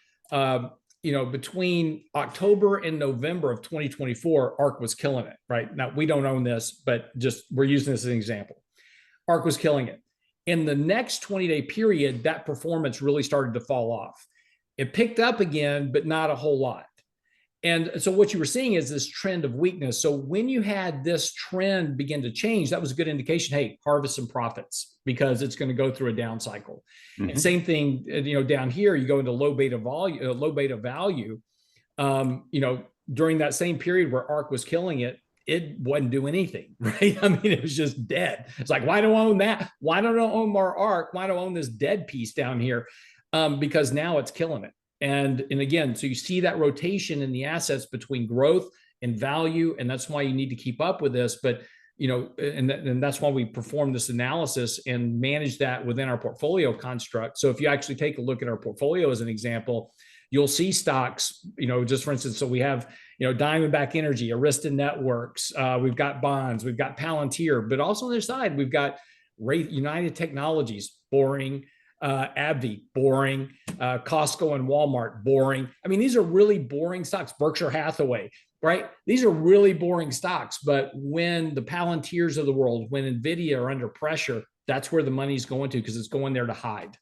[SPEAKER 1] between October and November of 2024, ARK was killing it, right? Now, we don't own this, but just we're using this as an example. ARK was killing it. In the next 20-day period, that performance really started to fall off. It picked up again, but not a whole lot. And so what you were seeing is this trend of weakness. So when you had this trend begin to change, that was a good indication, hey, harvest some profits because it's going to go through a down cycle. And same thing, down here, you go into low beta value, during that same period where ARK was killing it, it wasn't doing anything, right? I mean, it was just dead. It's like, why don't I own that? Why don't I own more ARK? Why don't I own this dead piece down here? Because now it's killing it. And again, so you see that rotation in the assets between growth and value, and that's why you need to keep up with this. But and that's why we perform this analysis and manage that within our portfolio construct. So if you actually take a look at our portfolio as an example, you'll see stocks, just for instance, so we have, Diamondback Energy, Arista Networks, we've got bonds, we've got Palantir, but also on their side, we've got United Technologies, boring, AbbVie, boring, Costco and Walmart, boring. I mean, these are really boring stocks. Berkshire Hathaway, right? These are really boring stocks. But when the Palantirs of the world, when Nvidia are under pressure, that's where the money's going to, because it's going there to hide.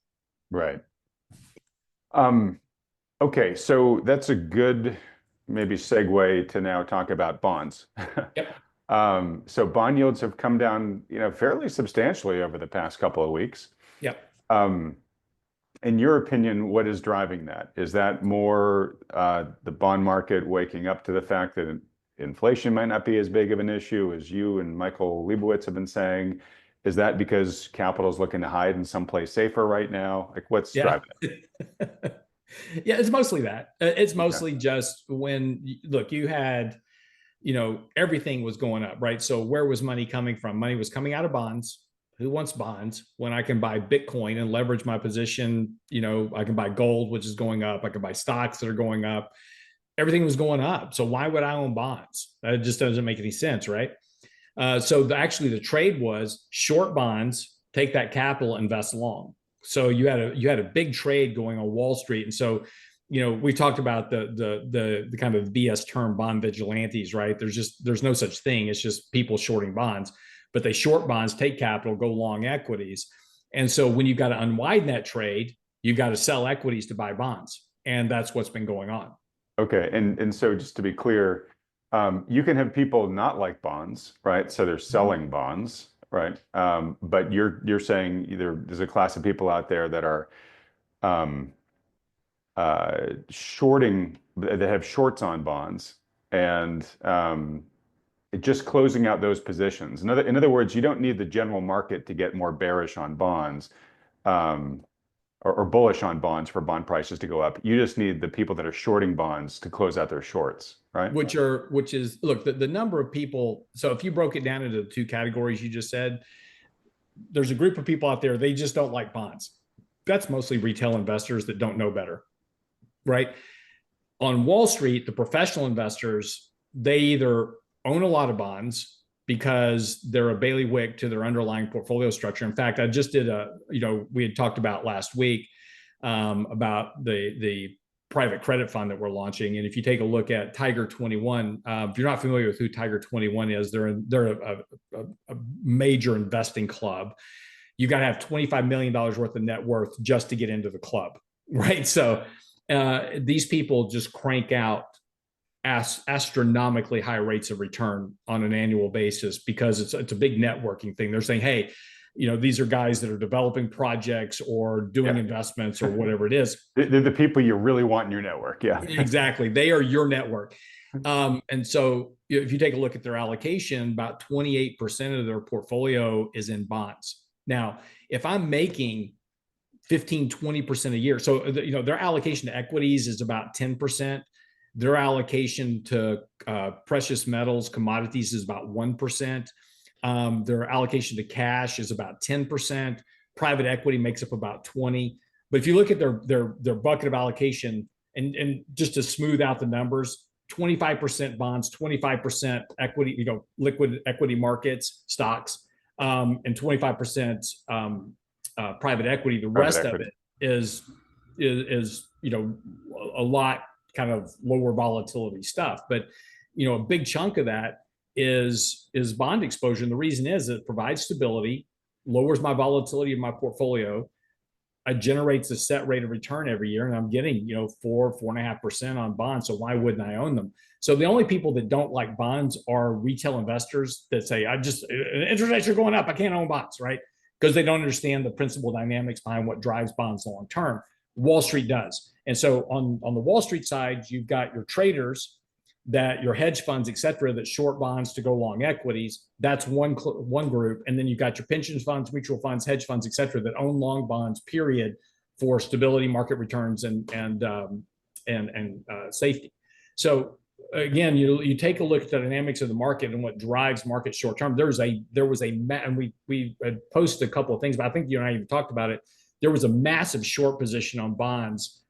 [SPEAKER 2] Right. Okay, so that's a good maybe segue to now talk about bonds.
[SPEAKER 1] Yep.
[SPEAKER 2] So bond yields have come down, fairly substantially over the past couple of weeks.
[SPEAKER 1] Yep.
[SPEAKER 2] In your opinion, what is driving that? Is that more the bond market waking up to the fact that inflation might not be as big of an issue as you and Michael Leibowitz have been saying? Is that because capital is looking to hide in someplace safer right now? Like, what's driving it?
[SPEAKER 1] Yeah, it's mostly that. It's mostly just when, look, you had, everything was going up, right? So where was money coming from? Money was coming out of bonds. who wants bonds when I can buy Bitcoin and leverage my position? I can buy gold, which is going up. I can buy stocks that are going up. Everything was going up. So why would I own bonds? That just doesn't make any sense, right? Actually, the trade was short bonds, take that capital, invest long. So you had a big trade going on Wall Street, and so we talked about the kind of BS term bond vigilantes, right? There's no such thing. It's just people shorting bonds, but they short bonds, take capital, go long equities, and so when you've got to unwind that trade, you've got to sell equities to buy bonds, and that's what's been going on.
[SPEAKER 2] Okay, and so just to be clear, you can have people not like bonds, right? So they're selling bonds, right? But you're saying there's a class of people out there that are um, shorting, that have shorts on bonds, and just closing out those positions. In other words, you don't need the general market to get more bearish on bonds. Or bullish on bonds for bond prices to go up. You just need the people that are shorting bonds to close out their shorts, right?
[SPEAKER 1] Which is, look, the number of people. So if you broke it down into the two categories you just said, there's a group of people out there, they just don't like bonds. That's mostly retail investors that don't know better, right? On Wall Street, the professional investors, they either own a lot of bonds because they're a bailiwick to their underlying portfolio structure. In fact, I just did we had talked about last week about the private credit fund that we're launching. And if you take a look at Tiger 21, if you're not familiar with who Tiger 21 is, they're a major investing club. You got to have $25 million worth of net worth just to get into the club, right? So these people just crank out astronomically high rates of return on an annual basis because it's a big networking thing. They're saying, hey, these are guys that are developing projects or doing investments or whatever it is.
[SPEAKER 2] They're the people you really want in your network. Yeah,
[SPEAKER 1] exactly. They are your network. And so if you take a look at their allocation, about 28% of their portfolio is in bonds. Now, if I'm making 15, 20% a year, so their allocation to equities is about 10%. Their allocation to precious metals, commodities is about 1%. Their allocation to cash is about 10%. Private equity makes up about 20%. But if you look at their bucket of allocation, and just to smooth out the numbers, 25% bonds, 25% equity, liquid equity markets, stocks, and 25% private equity. The rest of it is a lot kind of lower volatility stuff. But a big chunk of that is bond exposure. And the reason is it provides stability, lowers my volatility of my portfolio. It generates a set rate of return every year, and I'm getting 4.5% on bonds. So why wouldn't I own them? So the only people that don't like bonds are retail investors that say, interest rates are going up, I can't own bonds, right? Because they don't understand the principal dynamics behind what drives bonds long term. Wall Street does. And so on the Wall Street side, you've got your traders, that your hedge funds, et cetera, that short bonds to go long equities. That's one group. And then you've got your pension funds, mutual funds, hedge funds, et cetera, that own long bonds, period, for stability, market returns, and safety. So again, you take a look at the dynamics of the market and what drives market short term. There was and we had posted a couple of things, but I think you and I even talked about it. There was a massive short position on bonds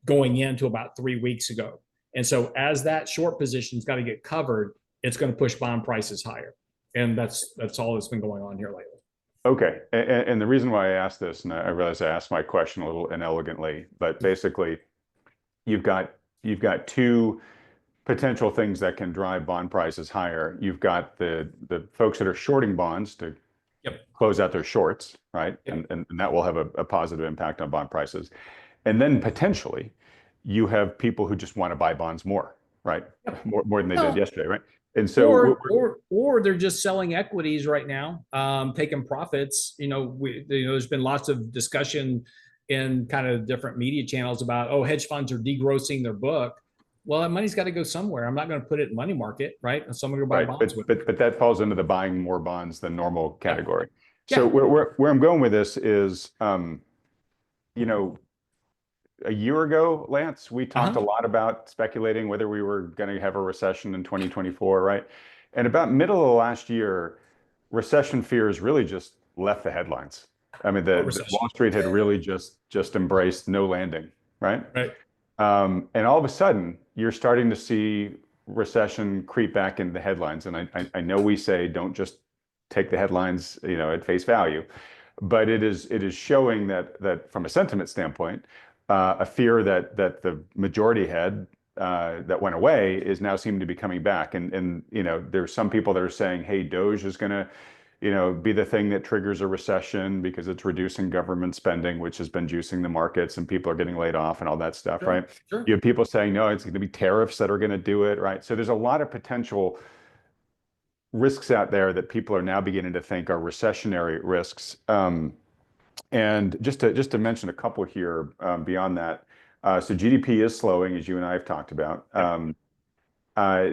[SPEAKER 1] going into about 3 weeks ago. And so as that short position's got to get covered, it's going to push bond prices higher. And that's all that's been going on here lately.
[SPEAKER 2] Okay. And the reason why I asked this, and I realize I asked my question a little inelegantly, but basically you've got two potential things that can drive bond prices higher. You've got the folks that are shorting bonds to close out their shorts, right? Yep. And that will have a positive impact on bond prices. And then potentially you have people who just want to buy bonds more, right? Yep. More than they did yesterday, right? And so,
[SPEAKER 1] or they're just selling equities right now, taking profits. There's been lots of discussion in kind of different media channels about, hedge funds are degrossing their book. Well, that money's got to go somewhere. I'm not going to put it in money market, right? So I'm going to buy bonds with it.
[SPEAKER 2] But that falls into the buying more bonds than normal category. Yeah. So where I'm going with this is, a year ago, Lance, we talked a lot about speculating whether we were going to have a recession in 2024, right? And about middle of last year, recession fears really just left the headlines. I mean,
[SPEAKER 1] Oh,
[SPEAKER 2] the
[SPEAKER 1] recession.
[SPEAKER 2] Wall Street had really just embraced no landing, right?
[SPEAKER 1] Right.
[SPEAKER 2] And all of a sudden, you're starting to see recession creep back into the headlines. And I know we say don't just take the headlines, at face value, but it is showing that from a sentiment standpoint, a fear that the majority had that went away is now seeming to be coming back. And there's some people that are saying, hey, DOGE is going to be the thing that triggers a recession because it's reducing government spending, which has been juicing the markets and people are getting laid off and all that stuff,
[SPEAKER 1] Sure.
[SPEAKER 2] right?
[SPEAKER 1] Sure.
[SPEAKER 2] You have people saying, no, it's going to be tariffs that are going to do it, right? So there's a lot of potential risks out there that people are now beginning to think are recessionary risks. And just to mention a couple here beyond that, so GDP is slowing, as you and I have talked about.
[SPEAKER 1] Yep.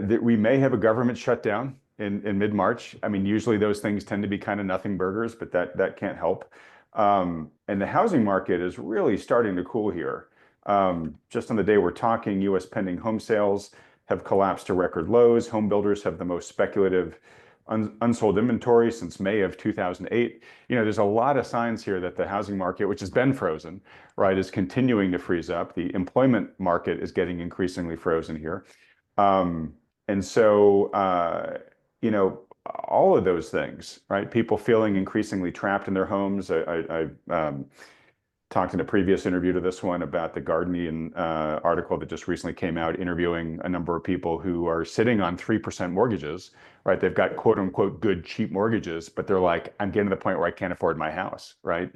[SPEAKER 2] That we may have a government shutdown in mid-March. I mean, usually those things tend to be kind of nothing burgers, but that can't help. And the housing market is really starting to cool here. Just on the day we're talking, U.S. pending home sales have collapsed to record lows. Home builders have the most speculative unsold inventory since May of 2008. There's a lot of signs here that the housing market, which has been frozen, right, is continuing to freeze up. The employment market is getting increasingly frozen here. And so, all of those things, right? People feeling increasingly trapped in their homes. I talked in a previous interview to this one about the Guardian article that just recently came out, interviewing a number of people who are sitting on 3% mortgages, right? They've got quote unquote good, cheap mortgages, but they're like, I'm getting to the point where I can't afford my house, right?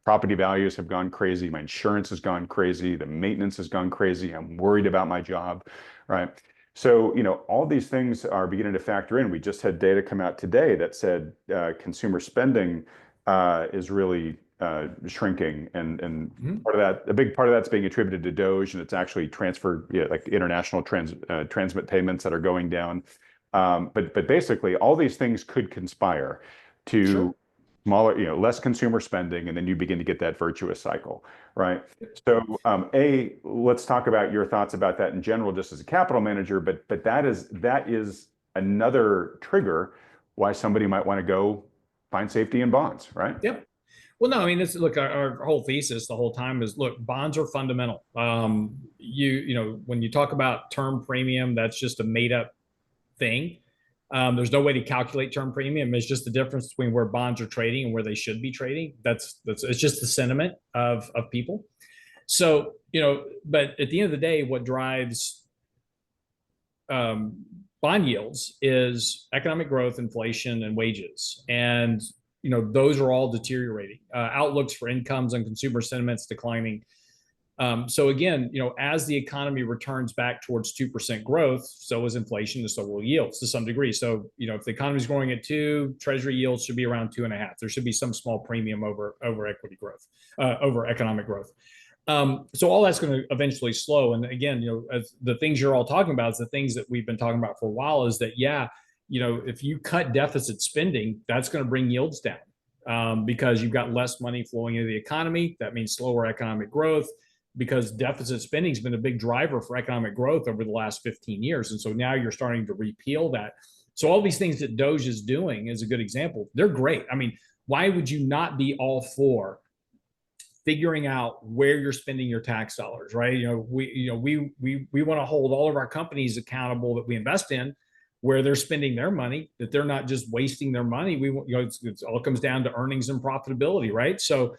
[SPEAKER 2] Property values have gone crazy. My insurance has gone crazy. The maintenance has gone crazy. I'm worried about my job, right? So, all these things are beginning to factor in. We just had data come out today that said consumer spending is really shrinking, and part of that, a big part of that's being attributed to DOGE, and it's actually transfer, like international transmit payments that are going down. But basically, all these things could conspire to
[SPEAKER 1] Sure.
[SPEAKER 2] smaller, less consumer spending, and then you begin to get that virtuous cycle, right? So, let's talk about your thoughts about that in general, just as a capital manager. But that is another trigger why somebody might want to go find safety in bonds, right?
[SPEAKER 1] Yep. Well, no, I mean, look, our whole thesis the whole time is, look, bonds are fundamental. When you talk about term premium, that's just a made up thing. There's no way to calculate term premium. It's just the difference between where bonds are trading and where they should be trading. It's just the sentiment of people. So, but at the end of the day, what drives bond yields is economic growth, inflation, and wages. And those are all deteriorating. Outlooks for incomes and consumer sentiments declining. So again, as the economy returns back towards 2% growth, so is inflation, and so will yields to some degree. So, if the economy is growing at 2, Treasury yields should be around 2.5. There should be some small premium over equity growth, over economic growth. So all that's going to eventually slow. And again, as the things you're all talking about is the things that we've been talking about for a while, is that, if you cut deficit spending, that's going to bring yields down because you've got less money flowing into the economy. That means slower economic growth, because deficit spending has been a big driver for economic growth over the last 15 years. And so now you're starting to repeal that. So all these things that DOGE is doing is a good example. They're great. I mean, why would you not be all for figuring out where you're spending your tax dollars, right? We want to hold all of our companies accountable that we invest in, where they're spending their money, that they're not just wasting their money. It all comes down to earnings and profitability, right? So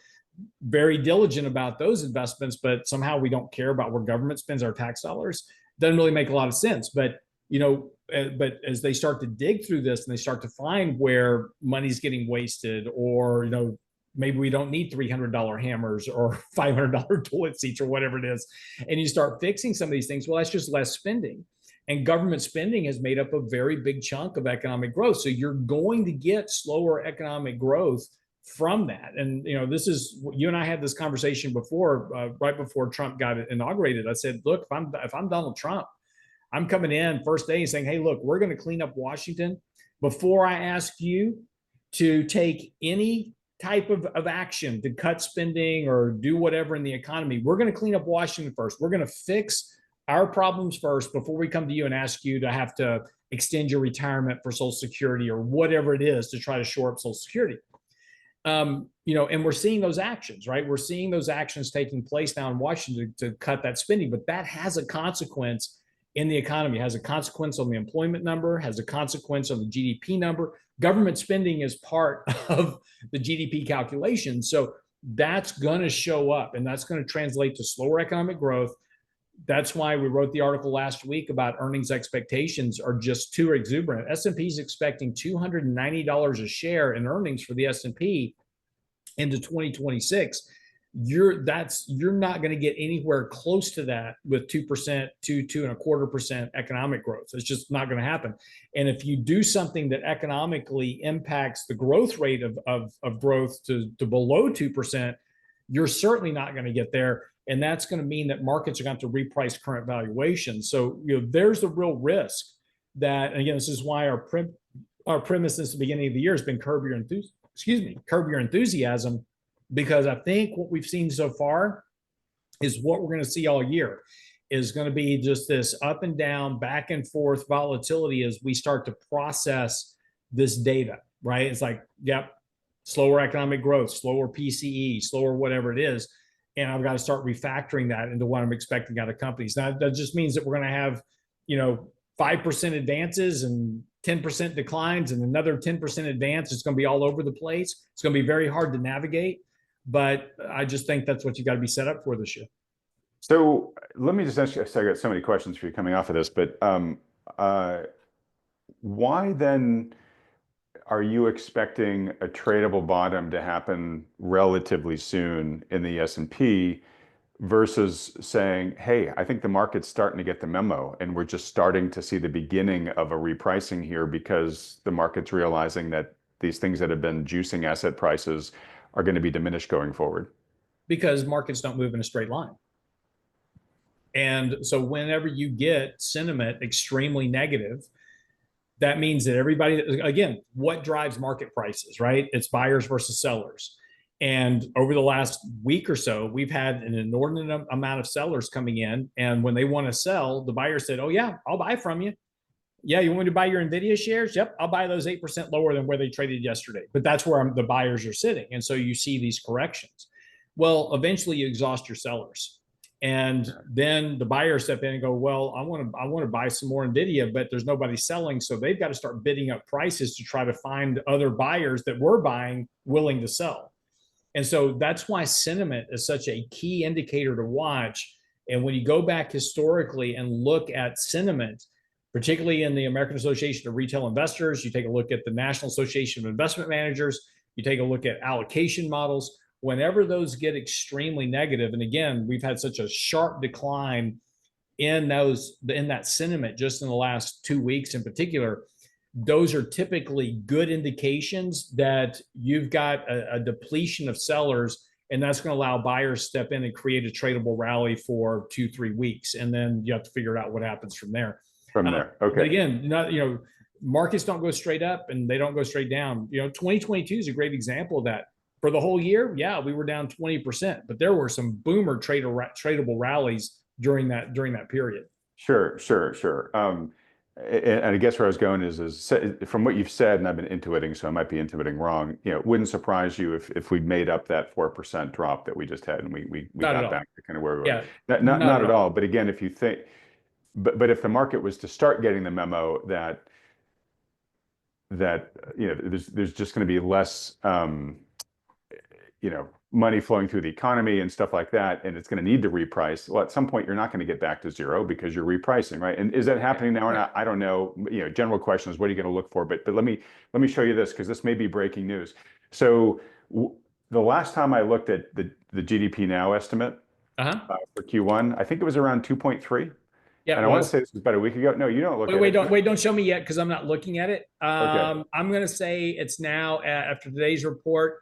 [SPEAKER 1] very diligent about those investments, but somehow we don't care about where government spends our tax dollars. Doesn't really make a lot of sense. But but as they start to dig through this and they start to find where money's getting wasted, or maybe we don't need $300 hammers or $500 toilet seats or whatever it is, and you start fixing some of these things, well, that's just less spending. And government spending has made up a very big chunk of economic growth. So you're going to get slower economic growth from that. And this is, you and I had this conversation before, right before Trump got inaugurated. I said, look, if I'm Donald Trump, I'm coming in first day and saying, hey, look, we're going to clean up Washington before I ask you to take any type of action to cut spending or do whatever in the economy. We're going to clean up Washington first. We're going to fix our problems first before we come to you and ask you to have to extend your retirement for Social Security or whatever it is to try to shore up Social Security. And we're seeing those actions, right? We're seeing those actions taking place now in Washington to cut that spending, but that has a consequence in the economy, has a consequence on the employment number, has a consequence on the GDP number. Government spending is part of the GDP calculation. So that's going to show up, and that's going to translate to slower economic growth. That's why we wrote the article last week about earnings expectations are just too exuberant. S&P is expecting $290 a share in earnings for the S&P into 2026. You're not going to get anywhere close to that with 2% to 2.25% economic growth. It's just not going to happen. And if you do something that economically impacts the growth rate of growth to below 2%, you're certainly not going to get there. And that's going to mean that markets are going to have to reprice current valuations. So there's the real risk that, and again, this is why our premise since the beginning of the year has been curb your enthusiasm, because I think what we've seen so far is what we're going to see all year is going to be just this up and down, back and forth volatility as we start to process this data, right? It's like, yep, slower economic growth, slower PCE, slower whatever it is. And I've got to start refactoring that into what I'm expecting out of companies. Now, that just means that we're going to have, 5% advances and 10% declines and another 10% advance. It's going to be all over the place. It's going to be very hard to navigate, but I just think that's what you got to be set up for this year.
[SPEAKER 2] So let me just ask you, I got so many questions for you coming off of this, but why then are you expecting a tradable bottom to happen relatively soon in the S&P versus saying, hey, I think the market's starting to get the memo and we're just starting to see the beginning of a repricing here because the market's realizing that these things that have been juicing asset prices are going to be diminished going forward? Because
[SPEAKER 1] markets don't move in a straight line. And so whenever you get sentiment extremely negative, that means that everybody, again, what drives market prices, right? It's buyers versus sellers. And over the last week or so, we've had an inordinate amount of sellers coming in. And when they want to sell, the buyer said, oh, yeah, I'll buy from you. Yeah, you want me to buy your Nvidia shares? Yep, I'll buy those 8% lower than where they traded yesterday. But that's where the buyers are sitting. And so you see these corrections. Well, eventually you exhaust your sellers. And then the buyers step in and go, well, I want to buy some more Nvidia, but there's nobody selling. So they've got to start bidding up prices to try to find other buyers that were buying willing to sell. And so that's why sentiment is such a key indicator to watch. And when you go back historically and look at sentiment, particularly in the American Association of Retail Investors, you take a look at the National Association of Investment Managers, you take a look at allocation models, whenever those get extremely negative, and again, we've had such a sharp decline in that sentiment just in the last 2 weeks in particular, those are typically good indications that you've got a depletion of sellers, and that's going to allow buyers to step in and create a tradable rally for 2-3 weeks, and then you have to figure out what happens from there.
[SPEAKER 2] Okay.
[SPEAKER 1] But again, markets don't go straight up and they don't go straight down. 2022 is a great example of that. For the whole year, yeah, we were down 20%, but there were some boomer tradable rallies during that period.
[SPEAKER 2] Sure. And I guess where I was going is from what you've said, and I've been intuiting, so I might be intuiting wrong. It wouldn't surprise you if we made up that 4% drop that we just had, and we got back to kind of where we were.
[SPEAKER 1] Yeah,
[SPEAKER 2] not at all. But again, if you think, but if the market was to start getting the memo that there's just going to be less money flowing through the economy and stuff like that, and it's going to need to reprice. Well, at some point, you're not going to get back to zero because you're repricing, right? And is that happening now or not? I don't know. General question is, what are you going to look for? But let me show you this, because this may be breaking news. So the last time I looked at the GDPNow estimate for Q1, I think it was around 2.3. Yeah, and I want to say this was about a week ago. No, you don't look at it.
[SPEAKER 1] Wait, don't show me yet, because I'm not looking at it.
[SPEAKER 2] Okay.
[SPEAKER 1] I'm going to say it's now, after today's report,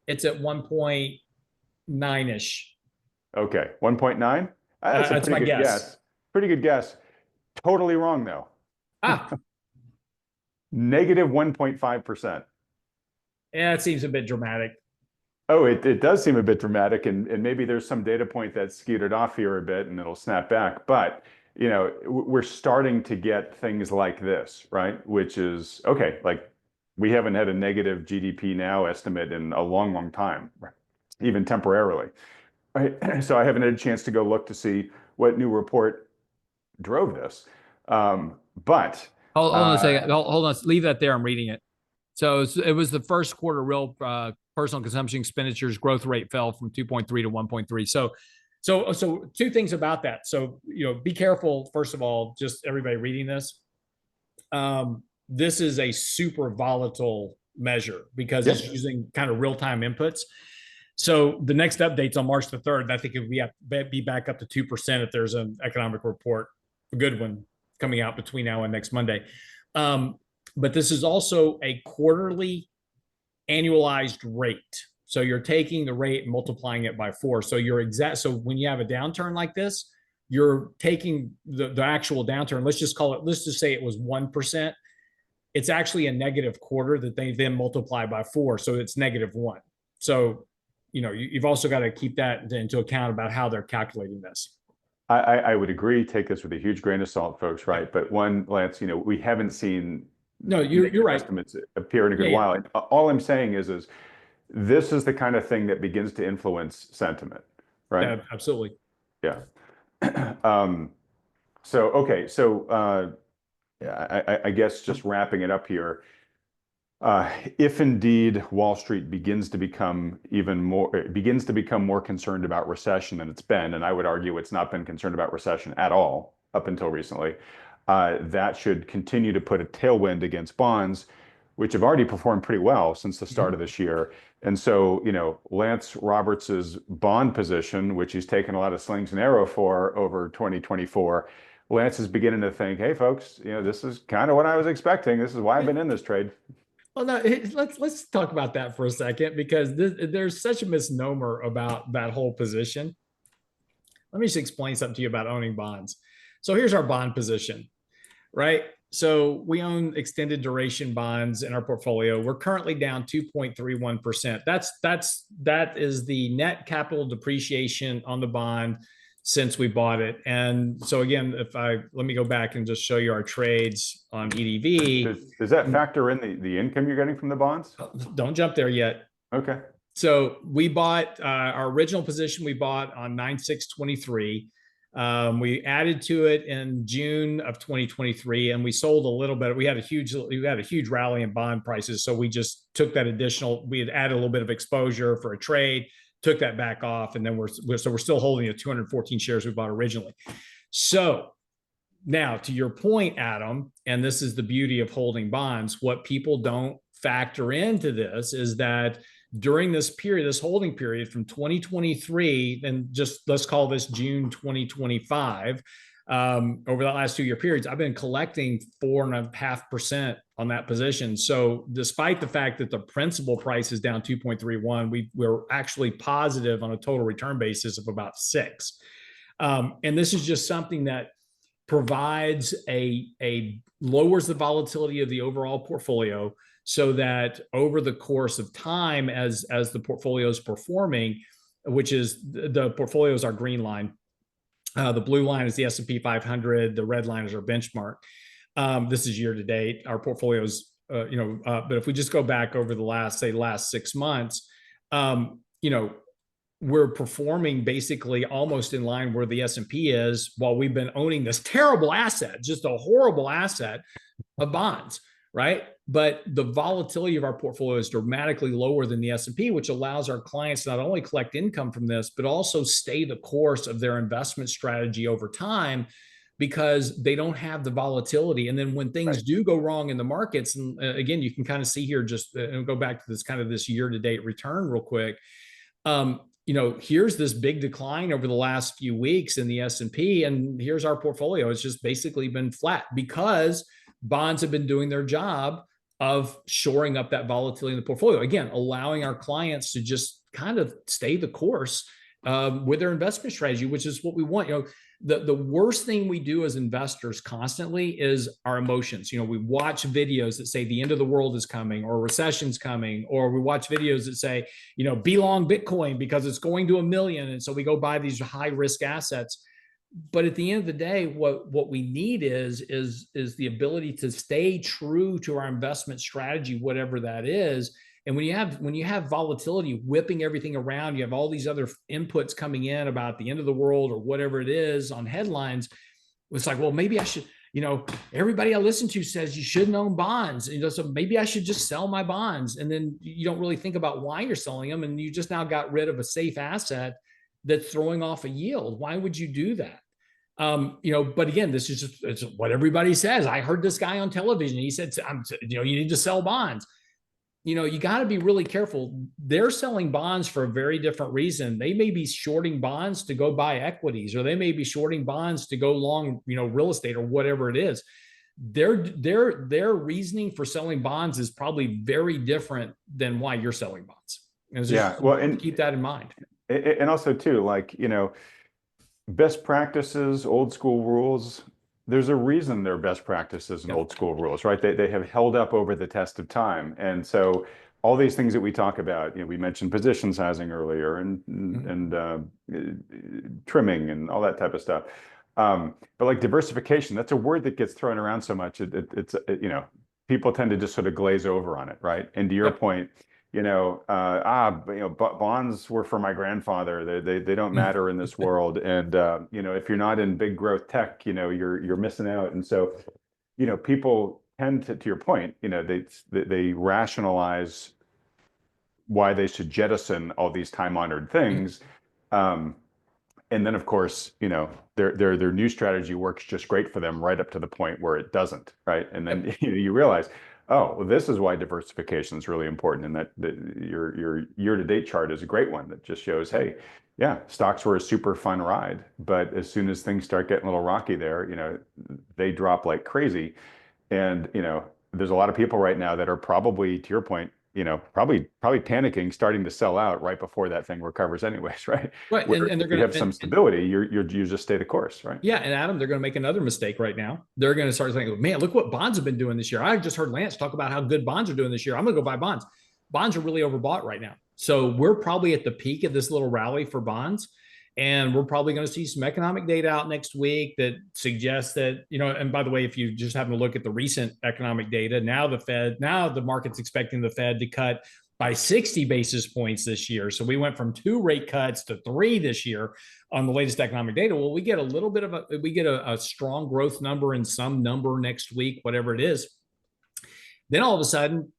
[SPEAKER 1] it's at 1.9-ish.
[SPEAKER 2] Okay, 1.9? That's
[SPEAKER 1] my guess.
[SPEAKER 2] Pretty good guess. Totally wrong, though. Negative 1.5%.
[SPEAKER 1] Yeah, it seems a bit dramatic.
[SPEAKER 2] Oh, it does seem a bit dramatic, and maybe there's some data point that's skewed it off here a bit, and it'll snap back. But we're starting to get things like this, right? Which is okay. Like we haven't had a negative GDPNow estimate in a long, long time, even temporarily. Right? So I haven't had a chance to go look to see what new report drove this. But
[SPEAKER 1] Hold on a second. Hold on. Leave that there. I'm reading it. So it was the first quarter real personal consumption expenditures growth rate fell from 2.3 to 1.3. So two things about that. So, be careful, first of all, just everybody reading this. This is a super volatile measure because it's using kind of real-time inputs. So the next update's on March the 3rd. I think it would be back up to 2% if there's an economic report, a good one, coming out between now and next Monday. But this is also a quarterly annualized rate. So you're taking the rate and multiplying it by 4. So so when you have a downturn like this, you're taking the actual downturn. Let's just say it was 1%. It's actually a negative quarter that they then multiply by 4. So it's -1. So, you've also got to keep that into account about how they're calculating this.
[SPEAKER 2] I would agree. Take this with a huge grain of salt, folks, right? But Lance, we haven't seen
[SPEAKER 1] you're right.
[SPEAKER 2] estimates appear in a good while. And all I'm saying is this is the kind of thing that begins to influence sentiment, right?
[SPEAKER 1] Yeah, absolutely.
[SPEAKER 2] Yeah. Okay. I guess just wrapping it up here, if indeed Wall Street begins to become more concerned about recession than it's been, and I would argue it's not been concerned about recession at all up until recently, that should continue to put a tailwind against bonds, which have already performed pretty well since the start of this year. And so, Lance Roberts's bond position, which he's taken a lot of slings and arrow for over 2024, Lance is beginning to think, hey, folks, this is kind of what I was expecting. This is why I've been in this trade.
[SPEAKER 1] Well, no, let's talk about that for a second, because there's such a misnomer about that whole position. Let me just explain something to you about owning bonds. So here's our bond position, right? So we own extended duration bonds in our portfolio. We're currently down 2.31%. That is the net capital depreciation on the bond since we bought it. And so again, let me go back and just show you our trades on EDV.
[SPEAKER 2] Does that factor in the income you're getting from the bonds?
[SPEAKER 1] Don't jump there yet.
[SPEAKER 2] Okay.
[SPEAKER 1] So we bought our original position. We bought on 9/6/23. We added to it in June of 2023, and we sold a little bit. We had a huge rally in bond prices, so we just took that additional. We had added a little bit of exposure for a trade, took that back off, and then we're still holding the 214 shares we bought originally. So now, to your point, Adam, and this is the beauty of holding bonds, what people don't factor into this is that during this holding period from 2023, and just let's call this June 2025, over the last 2-year periods, I've been collecting 4.5% on that position. So despite the fact that the principal price is down 2.31, we're actually positive on a total return basis of about 6. And this is just something that provides lowers the volatility of the overall portfolio, so that over the course of time, as the portfolio is performing, which is the portfolio is our green line, the blue line is the S&P 500, the red line is our benchmark. This is year to date. Our portfolios, but if we just go back over the last 6 months, we're performing basically almost in line where the S&P is, while we've been owning this terrible asset, just a horrible asset of bonds, right? But the volatility of our portfolio is dramatically lower than the S&P, which allows our clients to not only collect income from this, but also stay the course of their investment strategy over time, because they don't have the volatility. And then when things do go wrong in the markets, and again, you can kind of see here, just go back to this year-to-date return real quick. Here's this big decline over the last few weeks in the S&P, and here's our portfolio. It's just basically been flat because bonds have been doing their job of shoring up that volatility in the portfolio. Again, allowing our clients to just kind of stay the course with their investment strategy, which is what we want. The worst thing we do as investors constantly is our emotions. We watch videos that say the end of the world is coming, or recession's coming, or we watch videos that say, be long Bitcoin because it's going to 1 million. And so we go buy these high risk assets. But at the end of the day, what we need is the ability to stay true to our investment strategy, whatever that is. And when you have volatility whipping everything around, you have all these other inputs coming in about the end of the world or whatever it is on headlines. It's like, well, maybe I should, everybody I listen to says you shouldn't own bonds. So maybe I should just sell my bonds. And then you don't really think about why you're selling them. And you just now got rid of a safe asset that's throwing off a yield. Why would you do that? But again, this is just it's what everybody says. I heard this guy on television. He said, you need to sell bonds. You got to be really careful. They're selling bonds for a very different reason. They may be shorting bonds to go buy equities, or they may be shorting bonds to go long, real estate or whatever it is. Their reasoning for selling bonds is probably very different than why you're selling bonds.
[SPEAKER 2] Yeah, well, and
[SPEAKER 1] keep that in mind.
[SPEAKER 2] And also too, like, best practices, old school rules, there's a reason they're best practices and old school rules, right? They have held up over the test of time. And so all these things that we talk about, we mentioned position sizing earlier and trimming and all that type of stuff. But like diversification, that's a word that gets thrown around so much. It's people tend to just sort of glaze over on it, right? And to your point, bonds were for my grandfather. They don't matter in this world. And if you're not in big growth tech, you're missing out. And so, people tend to your point, they rationalize why they should jettison all these time-honored things. And then, of course, their new strategy works just great for them right up to the point where it doesn't, right? And then you realize, oh, well, this is why diversification is really important, and that your year-to-date chart is a great one that just shows, hey, yeah, stocks were a super fun ride, but as soon as things start getting a little rocky there, they drop like crazy. And, there's a lot of people right now that are probably, to your point, probably panicking, starting to sell out right before that thing recovers anyways, right?
[SPEAKER 1] Right. And they're
[SPEAKER 2] going to
[SPEAKER 1] have
[SPEAKER 2] some stability, you just stay the course, right?
[SPEAKER 1] Yeah. And Adam, they're going to make another mistake right now. They're going to start thinking, man, look what bonds have been doing this year. I just heard Lance talk about how good bonds are doing this year. I'm going to go buy bonds. Bonds are really overbought right now. So we're probably at the peak of this little rally for bonds. And we're probably going to see some economic data out next week that suggests that, and by the way, if you just happen to look at the recent economic data, now the market's expecting the Fed to cut by 60 basis points this year. So we went from 2 rate cuts to 3 this year on the latest economic data. Well, we get a strong growth number in some number next week, whatever it is. Then all of a sudden,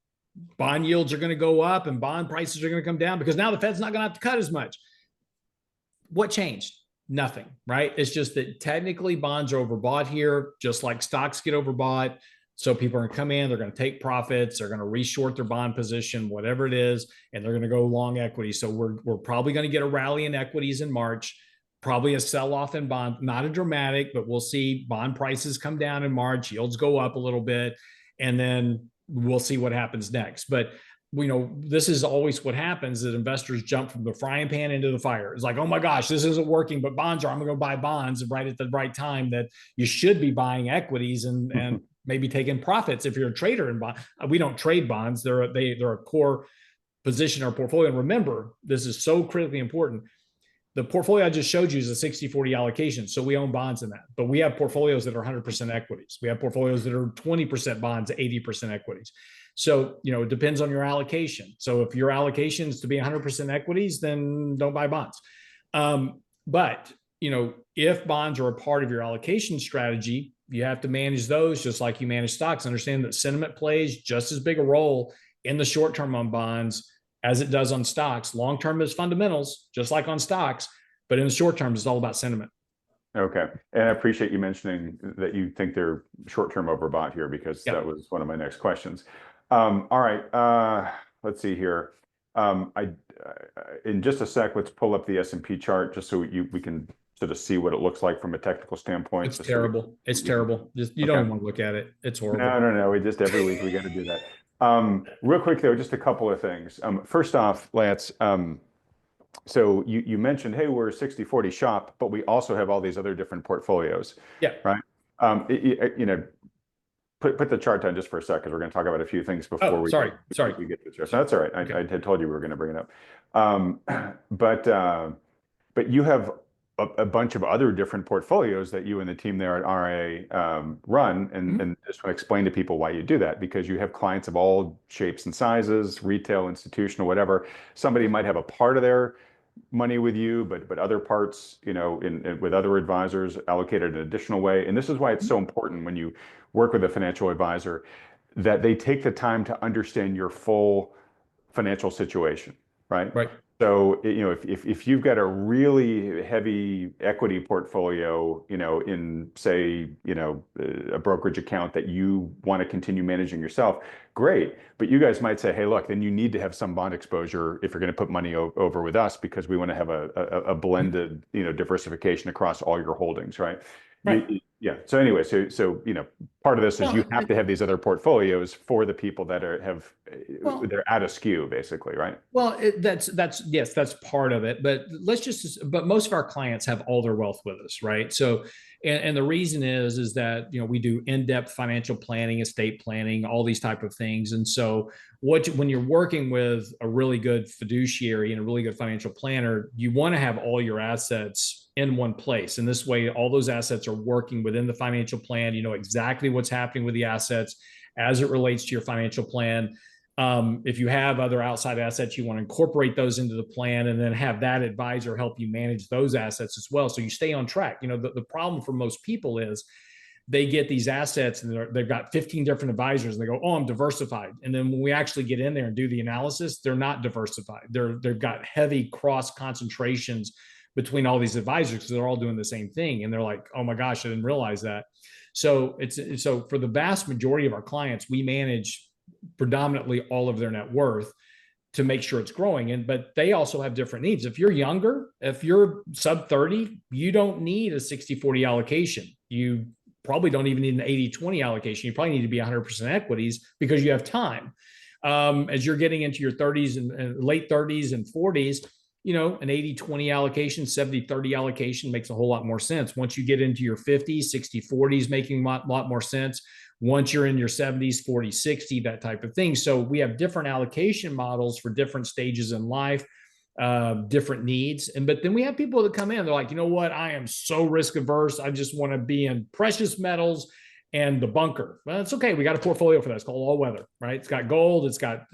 [SPEAKER 1] bond yields are going to go up and bond prices are going to come down because now the Fed's not going to have to cut as much. What changed? Nothing, right? It's just that technically bonds are overbought here, just like stocks get overbought. So people are going to come in, they're going to take profits, they're going to reshort their bond position, whatever it is, and they're going to go long equity. So we're probably going to get a rally in equities in March, probably a sell-off in bond, not a dramatic, but we'll see bond prices come down in March, yields go up a little bit, and then we'll see what happens next. But this is always what happens, that investors jump from the frying pan into the fire. It's like, oh my gosh, this isn't working, but bonds are, I'm going to go buy bonds right at the right time that you should be buying equities and maybe taking profits if you're a trader in bond. We don't trade bonds. They're a core position in our portfolio. And remember, this is so critically important. The portfolio I just showed you is a 60-40 allocation. So we own bonds in that, but we have portfolios that are 100% equities. We have portfolios that are 20% bonds, 80% equities. So, it depends on your allocation. So if your allocation is to be 100% equities, then don't buy bonds. But, if bonds are a part of your allocation strategy, you have to manage those just like you manage stocks. Understand that sentiment plays just as big a role in the short term on bonds as it does on stocks. Long term is fundamentals, just like on stocks, but in the short term, it's all about sentiment.
[SPEAKER 2] Okay. And I appreciate you mentioning that you think they're short term overbought here, because that was one of my next questions. All right. Let's see here. In just a sec, let's pull up the S&P chart just so we can sort of see what it looks like from a technical standpoint.
[SPEAKER 1] It's terrible. It's terrible. Just you don't even want to look at it. It's horrible.
[SPEAKER 2] No. We just every week we got to do that. Real quick though, just a couple of things. First off, Lance, so you mentioned, hey, we're a 60-40 shop, but we also have all these other different portfolios.
[SPEAKER 1] Yeah.
[SPEAKER 2] Right. Put the chart down just for a second. We're going to talk about a few things before we get to the chart. So that's all right. Okay. I had told you we were going to bring it up. But you have a bunch of other different portfolios that you and the team there at RIA run, and just want to explain to people why you do that, because you have clients of all shapes and sizes, retail, institutional, whatever. Somebody might have a part of their money with you, but other parts, with other advisors allocated an additional way. And this is why it's so important when you work with a financial advisor that they take the time to understand your full financial situation, right?
[SPEAKER 1] Right.
[SPEAKER 2] So, if you've got a really heavy equity portfolio, in say, a brokerage account that you want to continue managing yourself, great. But you guys might say, hey, look, then you need to have some bond exposure if you're going to put money over with us, because we want to have a blended, diversification across all your holdings, right?
[SPEAKER 1] Right.
[SPEAKER 2] Yeah. So anyway, so part of this is you
[SPEAKER 1] Well,
[SPEAKER 2] have to have these other portfolios for the people that
[SPEAKER 1] well,
[SPEAKER 2] they're at askew, basically, right?
[SPEAKER 1] Well, that's yes, that's part of it. But but most of our clients have all their wealth with us, right? So, and the reason is that we do in-depth financial planning, estate planning, all these type of things. And so, when you're working with a really good fiduciary and a really good financial planner, you want to have all your assets in one place. And this way, all those assets are working within the financial plan. You know exactly what's happening with the assets as it relates to your financial plan. If you have other outside assets, you want to incorporate those into the plan and then have that advisor help you manage those assets as well. So you stay on track. The problem for most people is they get these assets and they've got 15 different advisors and they go, oh, I'm diversified. And then when we actually get in there and do the analysis, they're not diversified. They've got heavy cross concentrations between all these advisors because they're all doing the same thing. And they're like, oh my gosh, I didn't realize that. So for the vast majority of our clients, we manage predominantly all of their net worth to make sure it's growing. But they also have different needs. If you're younger, if you're sub 30, you don't need a 60-40 allocation. You probably don't even need an 80-20 allocation. You probably need to be 100% equities because you have time. As you're getting into your 30s and late 30s and 40s, an 80-20 allocation, 70-30 allocation makes a whole lot more sense. Once you get into your 50s, 60-40s making a lot more sense. Once you're in your 70s, 40-60, that type of thing. So we have different allocation models for different stages in life, different needs. But then we have people that come in, they're like, you know what? I am so risk averse. I just want to be in precious metals and the bunker. Well, it's okay. We got a portfolio for that. It's called all weather, right? It's got gold. It's got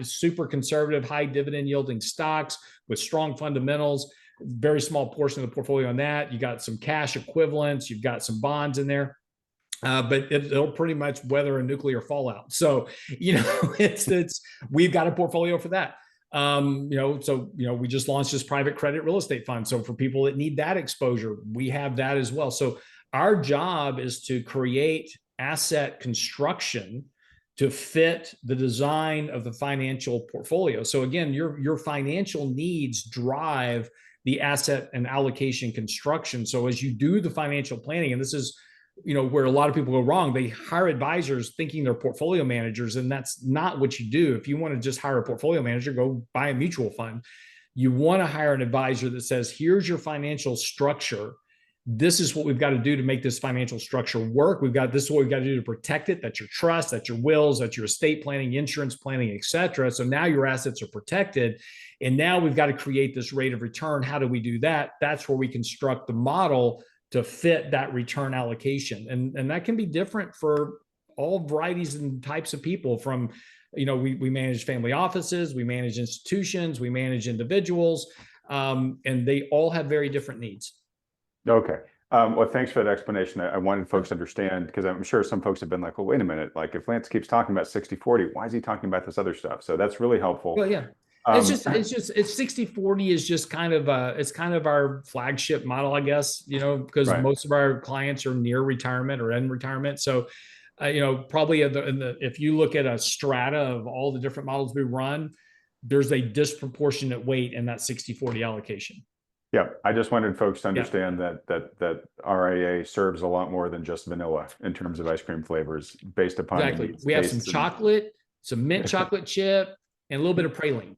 [SPEAKER 1] super conservative, high dividend yielding stocks with strong fundamentals, very small portion of the portfolio on that. You got some cash equivalents. You've got some bonds in there. But it'll pretty much weather a nuclear fallout. So, we've got a portfolio for that. We just launched this private credit real estate fund. So for people that need that exposure, we have that as well. So our job is to create asset construction to fit the design of the financial portfolio. So again, your financial needs drive the asset and allocation construction. So as you do the financial planning, and this is where a lot of people go wrong, they hire advisors thinking they're portfolio managers, and that's not what you do. If you want to just hire a portfolio manager, go buy a mutual fund. You want to hire an advisor that says, here's your financial structure. This is what we've got to do to make this financial structure work. This is what we've got to do to protect it. That's your trust, that's your wills, that's your estate planning, insurance planning, et cetera. So now your assets are protected. And now we've got to create this rate of return. How do we do that? That's where we construct the model to fit that return allocation. And that can be different for all varieties and types of people. From, we manage family offices, we manage institutions, we manage individuals, and they all have very different needs.
[SPEAKER 2] Okay. Well, thanks for that explanation. I wanted folks to understand, because I'm sure some folks have been like, well, wait a minute, like if Lance keeps talking about 60-40, why is he talking about this other stuff? So that's really helpful.
[SPEAKER 1] Well, yeah. It's 60-40 is just kind of it's kind of our flagship model, I guess, because right. Most of our clients are near retirement or in retirement. So, probably if you look at a strata of all the different models we run, there's a disproportionate weight in that 60-40 allocation.
[SPEAKER 2] Yeah, I just wanted folks to understand that RIA serves a lot more than just vanilla in terms of ice cream flavors based upon
[SPEAKER 1] exactly. We have some chocolate, some mint chocolate chip, and a little bit of praline.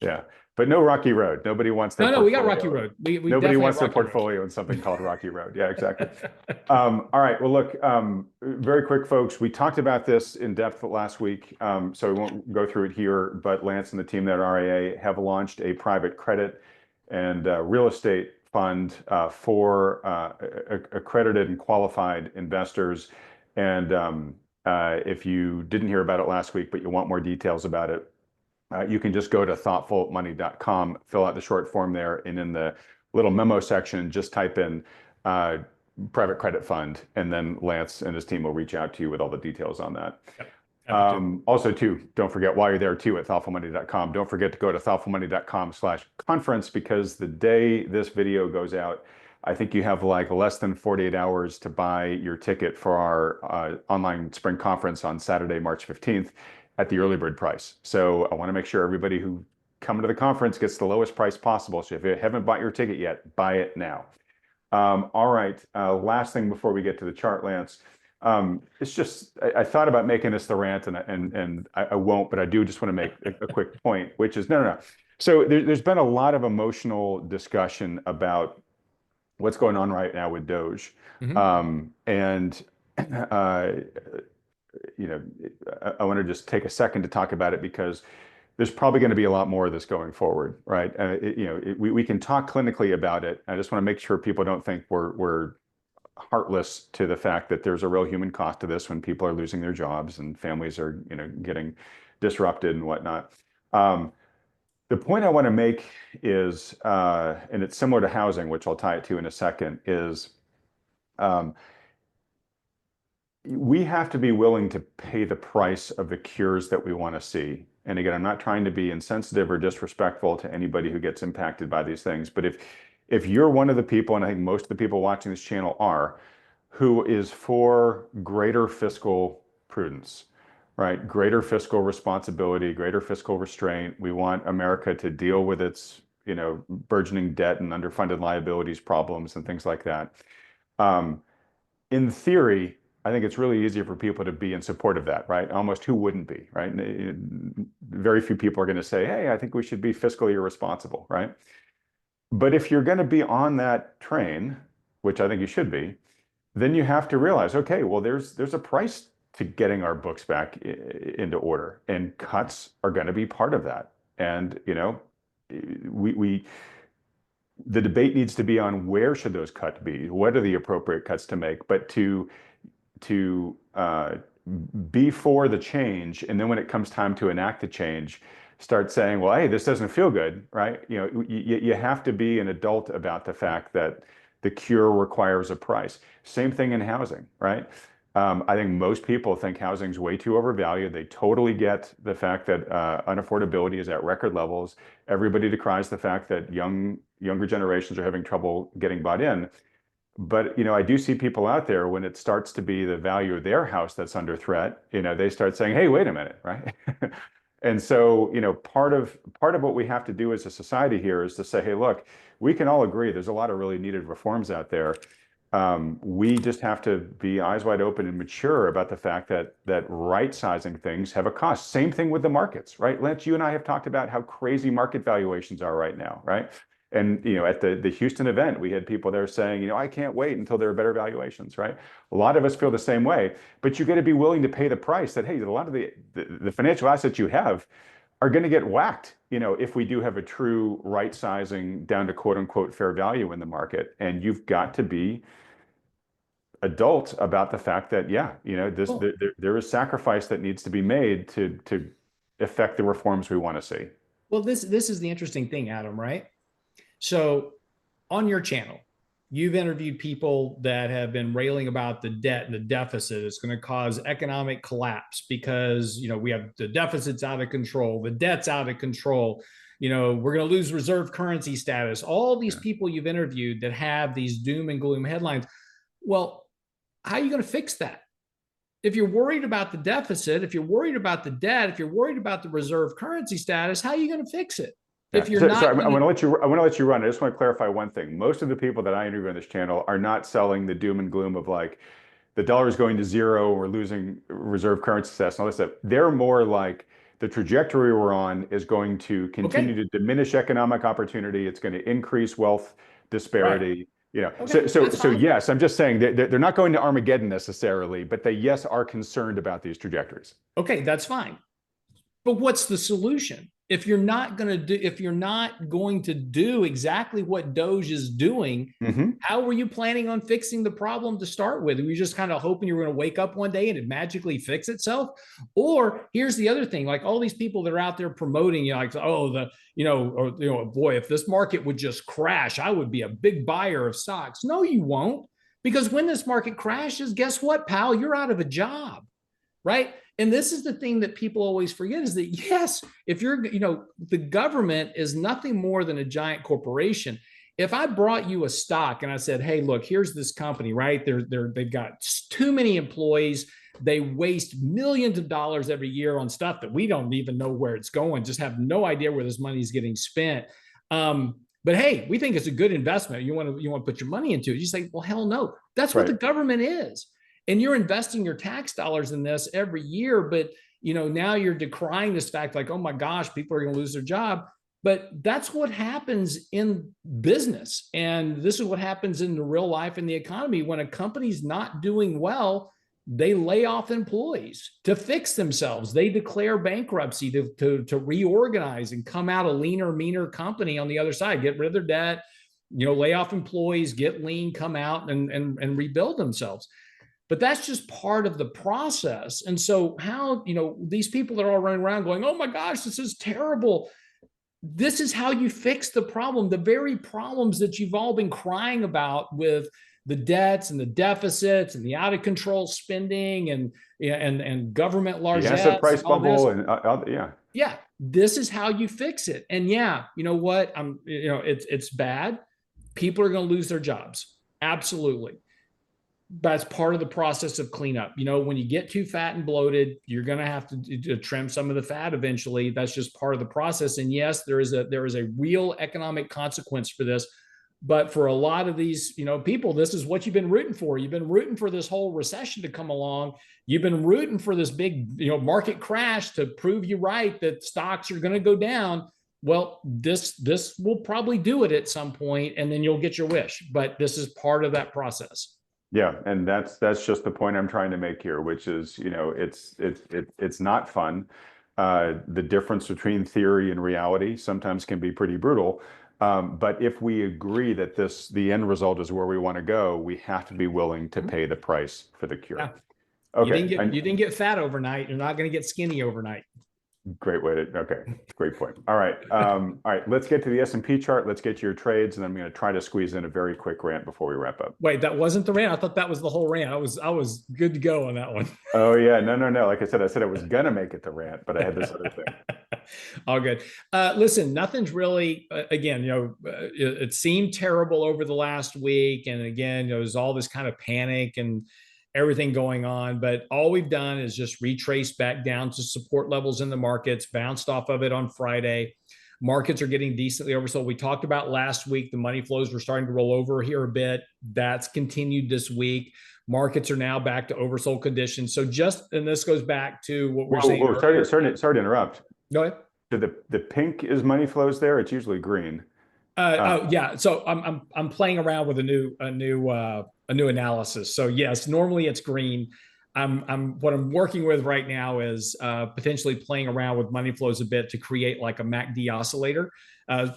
[SPEAKER 2] Yeah, but no Rocky Road. Nobody wants that.
[SPEAKER 1] No, we got Rocky Road.
[SPEAKER 2] Nobody wants their portfolio in something called Rocky Road. Yeah, exactly. All right. Well, look, very quick, folks. We talked about this in depth last week, so we won't go through it here. But Lance and the team there at RIA have launched a private credit and real estate fund for accredited and qualified investors. And if you didn't hear about it last week, but you want more details about it, you can just go to thoughtfulmoney.com, fill out the short form there, and in the little memo section, just type in private credit fund, and then Lance and his team will reach out to you with all the details on that.
[SPEAKER 1] Yep.
[SPEAKER 2] Also, too, don't forget while you're there too at thoughtfulmoney.com, don't forget to go to thoughtfulmoney.com/conference, because the day this video goes out, I think you have like less than 48 hours to buy your ticket for our online spring conference on Saturday, March 15th at the early bird price. So I want to make sure everybody who come to the conference gets the lowest price possible. So if you haven't bought your ticket yet, buy it now. All right, last thing before we get to the chart, Lance. It's just, I thought about making this the rant, and I won't, but I do just want to make a quick point, which is, no. So there's been a lot of emotional discussion about what's going on right now with DOGE. And you know, I want to just take a second to talk about it, because there's probably going to be a lot more of this going forward, right? We can talk clinically about it. I just want to make sure people don't think we're heartless to the fact that there's a real human cost to this when people are losing their jobs and families are, getting disrupted and whatnot. The point I want to make is, and it's similar to housing, which I'll tie it to in a second, is we have to be willing to pay the price of the cures that we want to see. And again, I'm not trying to be insensitive or disrespectful to anybody who gets impacted by these things, but if you're one of the people, and I think most of the people watching this channel are, who is for greater fiscal prudence, right? Greater fiscal responsibility, greater fiscal restraint. We want America to deal with its, burgeoning debt and underfunded liabilities problems and things like that. In theory, I think it's really easy for people to be in support of that, right? Almost who wouldn't be, right? Very few people are going to say, hey, I think we should be fiscally irresponsible, right? But if you're going to be on that train, which I think you should be, then you have to realize, okay, well, there's a price to getting our books back into order, and cuts are going to be part of that. And, the debate needs to be on where should those cuts be? What are the appropriate cuts to make? But to be for the change, and then when it comes time to enact the change, start saying, well, hey, this doesn't feel good, right? You have to be an adult about the fact that the cure requires a price. Same thing in housing, right? I think most people think housing's way too overvalued. They totally get the fact that unaffordability is at record levels. Everybody decries the fact that younger generations are having trouble getting bought in. But, I do see people out there, when it starts to be the value of their house that's under threat, they start saying, hey, wait a minute, right? And so, part of what we have to do as a society here is to say, hey, look, we can all agree there's a lot of really needed reforms out there. We just have to be eyes wide open and mature about the fact that right-sizing things have a cost. Same thing with the markets, right? Lance, you and I have talked about how crazy market valuations are right now, right? And at the Houston event, we had people there saying, I can't wait until there are better valuations, right? A lot of us feel the same way, but you got to be willing to pay the price that, hey, a lot of the financial assets you have are going to get whacked, if we do have a true right sizing down to quote unquote fair value in the market. And you've got to be adult about the fact that, there is sacrifice that needs to be made to affect the reforms we want to see.
[SPEAKER 1] Well, this is the interesting thing, Adam, right? So on your channel, you've interviewed people that have been railing about the debt and the deficit. It's going to cause economic collapse because, we have the deficit's out of control, the debt's out of control. We're going to lose reserve currency status. All these people you've interviewed that have these doom and gloom headlines. Well, how are you going to fix that? If you're worried about the deficit, if you're worried about the debt, if you're worried about the reserve currency status, how are you going to fix it? If you're not,
[SPEAKER 2] I want to let you run. I just want to clarify one thing. Most of the people that I interview on this channel are not selling the doom and gloom of like the dollar is going to zero, we're losing reserve currency status and all this stuff. They're more like the trajectory we're on is going to continue to diminish economic opportunity. It's going to increase wealth disparity. Right. So yes, I'm just saying that they're not going to Armageddon necessarily, but they yes are concerned about these trajectories.
[SPEAKER 1] Okay, that's fine. But what's the solution? if you're not going to do exactly what DOGE is doing, how were you planning on fixing the problem to start with? Were you just kind of hoping you were going to wake up one day and it magically fix itself? Or here's the other thing, like all these people that are out there promoting, like, oh, boy, if this market would just crash, I would be a big buyer of stocks. No, you won't. Because when this market crashes, guess what, pal? You're out of a job, right? And this is the thing that people always forget is that, yes, if the government is nothing more than a giant corporation. If I brought you a stock and I said, hey, look, here's this company, right? They've got too many employees. They waste millions of dollars every year on stuff that we don't even know where it's going, just have no idea where this money is getting spent. But hey, we think it's a good investment. You want to put your money into it. You say, well, hell no. That's what the government is. And you're investing your tax dollars in this every year. But, now you're decrying this fact like, oh my gosh, people are going to lose their job. But that's what happens in business. And this is what happens in the real life in the economy. When a company's not doing well, they lay off employees to fix themselves. They declare bankruptcy to reorganize and come out a leaner, meaner company on the other side, get rid of their debt, lay off employees, get lean, come out and rebuild themselves. But that's just part of the process. And so how, these people that are all running around going, oh my gosh, this is terrible. This is how you fix the problem. The very problems that you've all been crying about with the debts and the deficits and the out of control spending and government largesse,
[SPEAKER 2] the asset price bubble, and
[SPEAKER 1] yeah, this is how you fix it. And yeah, you know what? It's bad. People are going to lose their jobs. Absolutely. That's part of the process of cleanup. When you get too fat and bloated, you're going to have to trim some of the fat eventually. That's just part of the process. And yes, there is a real economic consequence for this. But for a lot of these, people, this is what you've been rooting for. You've been rooting for this whole recession to come along. You've been rooting for this big, market crash to prove you right that stocks are going to go down. Well, this will probably do it at some point, and then you'll get your wish. But this is part of that process.
[SPEAKER 2] Yeah, and that's just the point I'm trying to make here, which is, it's not fun. The difference between theory and reality sometimes can be pretty brutal. But if we agree that the end result is where we want to go, we have to be willing to pay the price for the cure.
[SPEAKER 1] Yeah.
[SPEAKER 2] Okay.
[SPEAKER 1] You didn't get fat overnight. You're not going to get skinny overnight.
[SPEAKER 2] Great point. All right. All right. Let's get to the S&P chart. Let's get to your trades. And I'm going to try to squeeze in a very quick rant before we wrap up.
[SPEAKER 1] Wait, that wasn't the rant. I thought that was the whole rant. I was good to go on that one.
[SPEAKER 2] Oh yeah. No. Like I said I was going to make it the rant, but I had this other thing.
[SPEAKER 1] All good. Listen, nothing's really, again, it seemed terrible over the last week. And again, there's all this kind of panic and everything going on, but all we've done is just retrace back down to support levels in the markets, bounced off of it on Friday. Markets are getting decently oversold. We talked about last week, the money flows were starting to roll over here a bit. That's continued this week. Markets are now back to oversold conditions. So and this goes back to what we're saying.
[SPEAKER 2] Sorry to interrupt.
[SPEAKER 1] Go ahead.
[SPEAKER 2] So the pink is money flows there. It's usually green.
[SPEAKER 1] Oh yeah. So I'm playing around with a new analysis. So yes, normally it's green. What I'm working with right now is potentially playing around with money flows a bit to create like a MACD oscillator.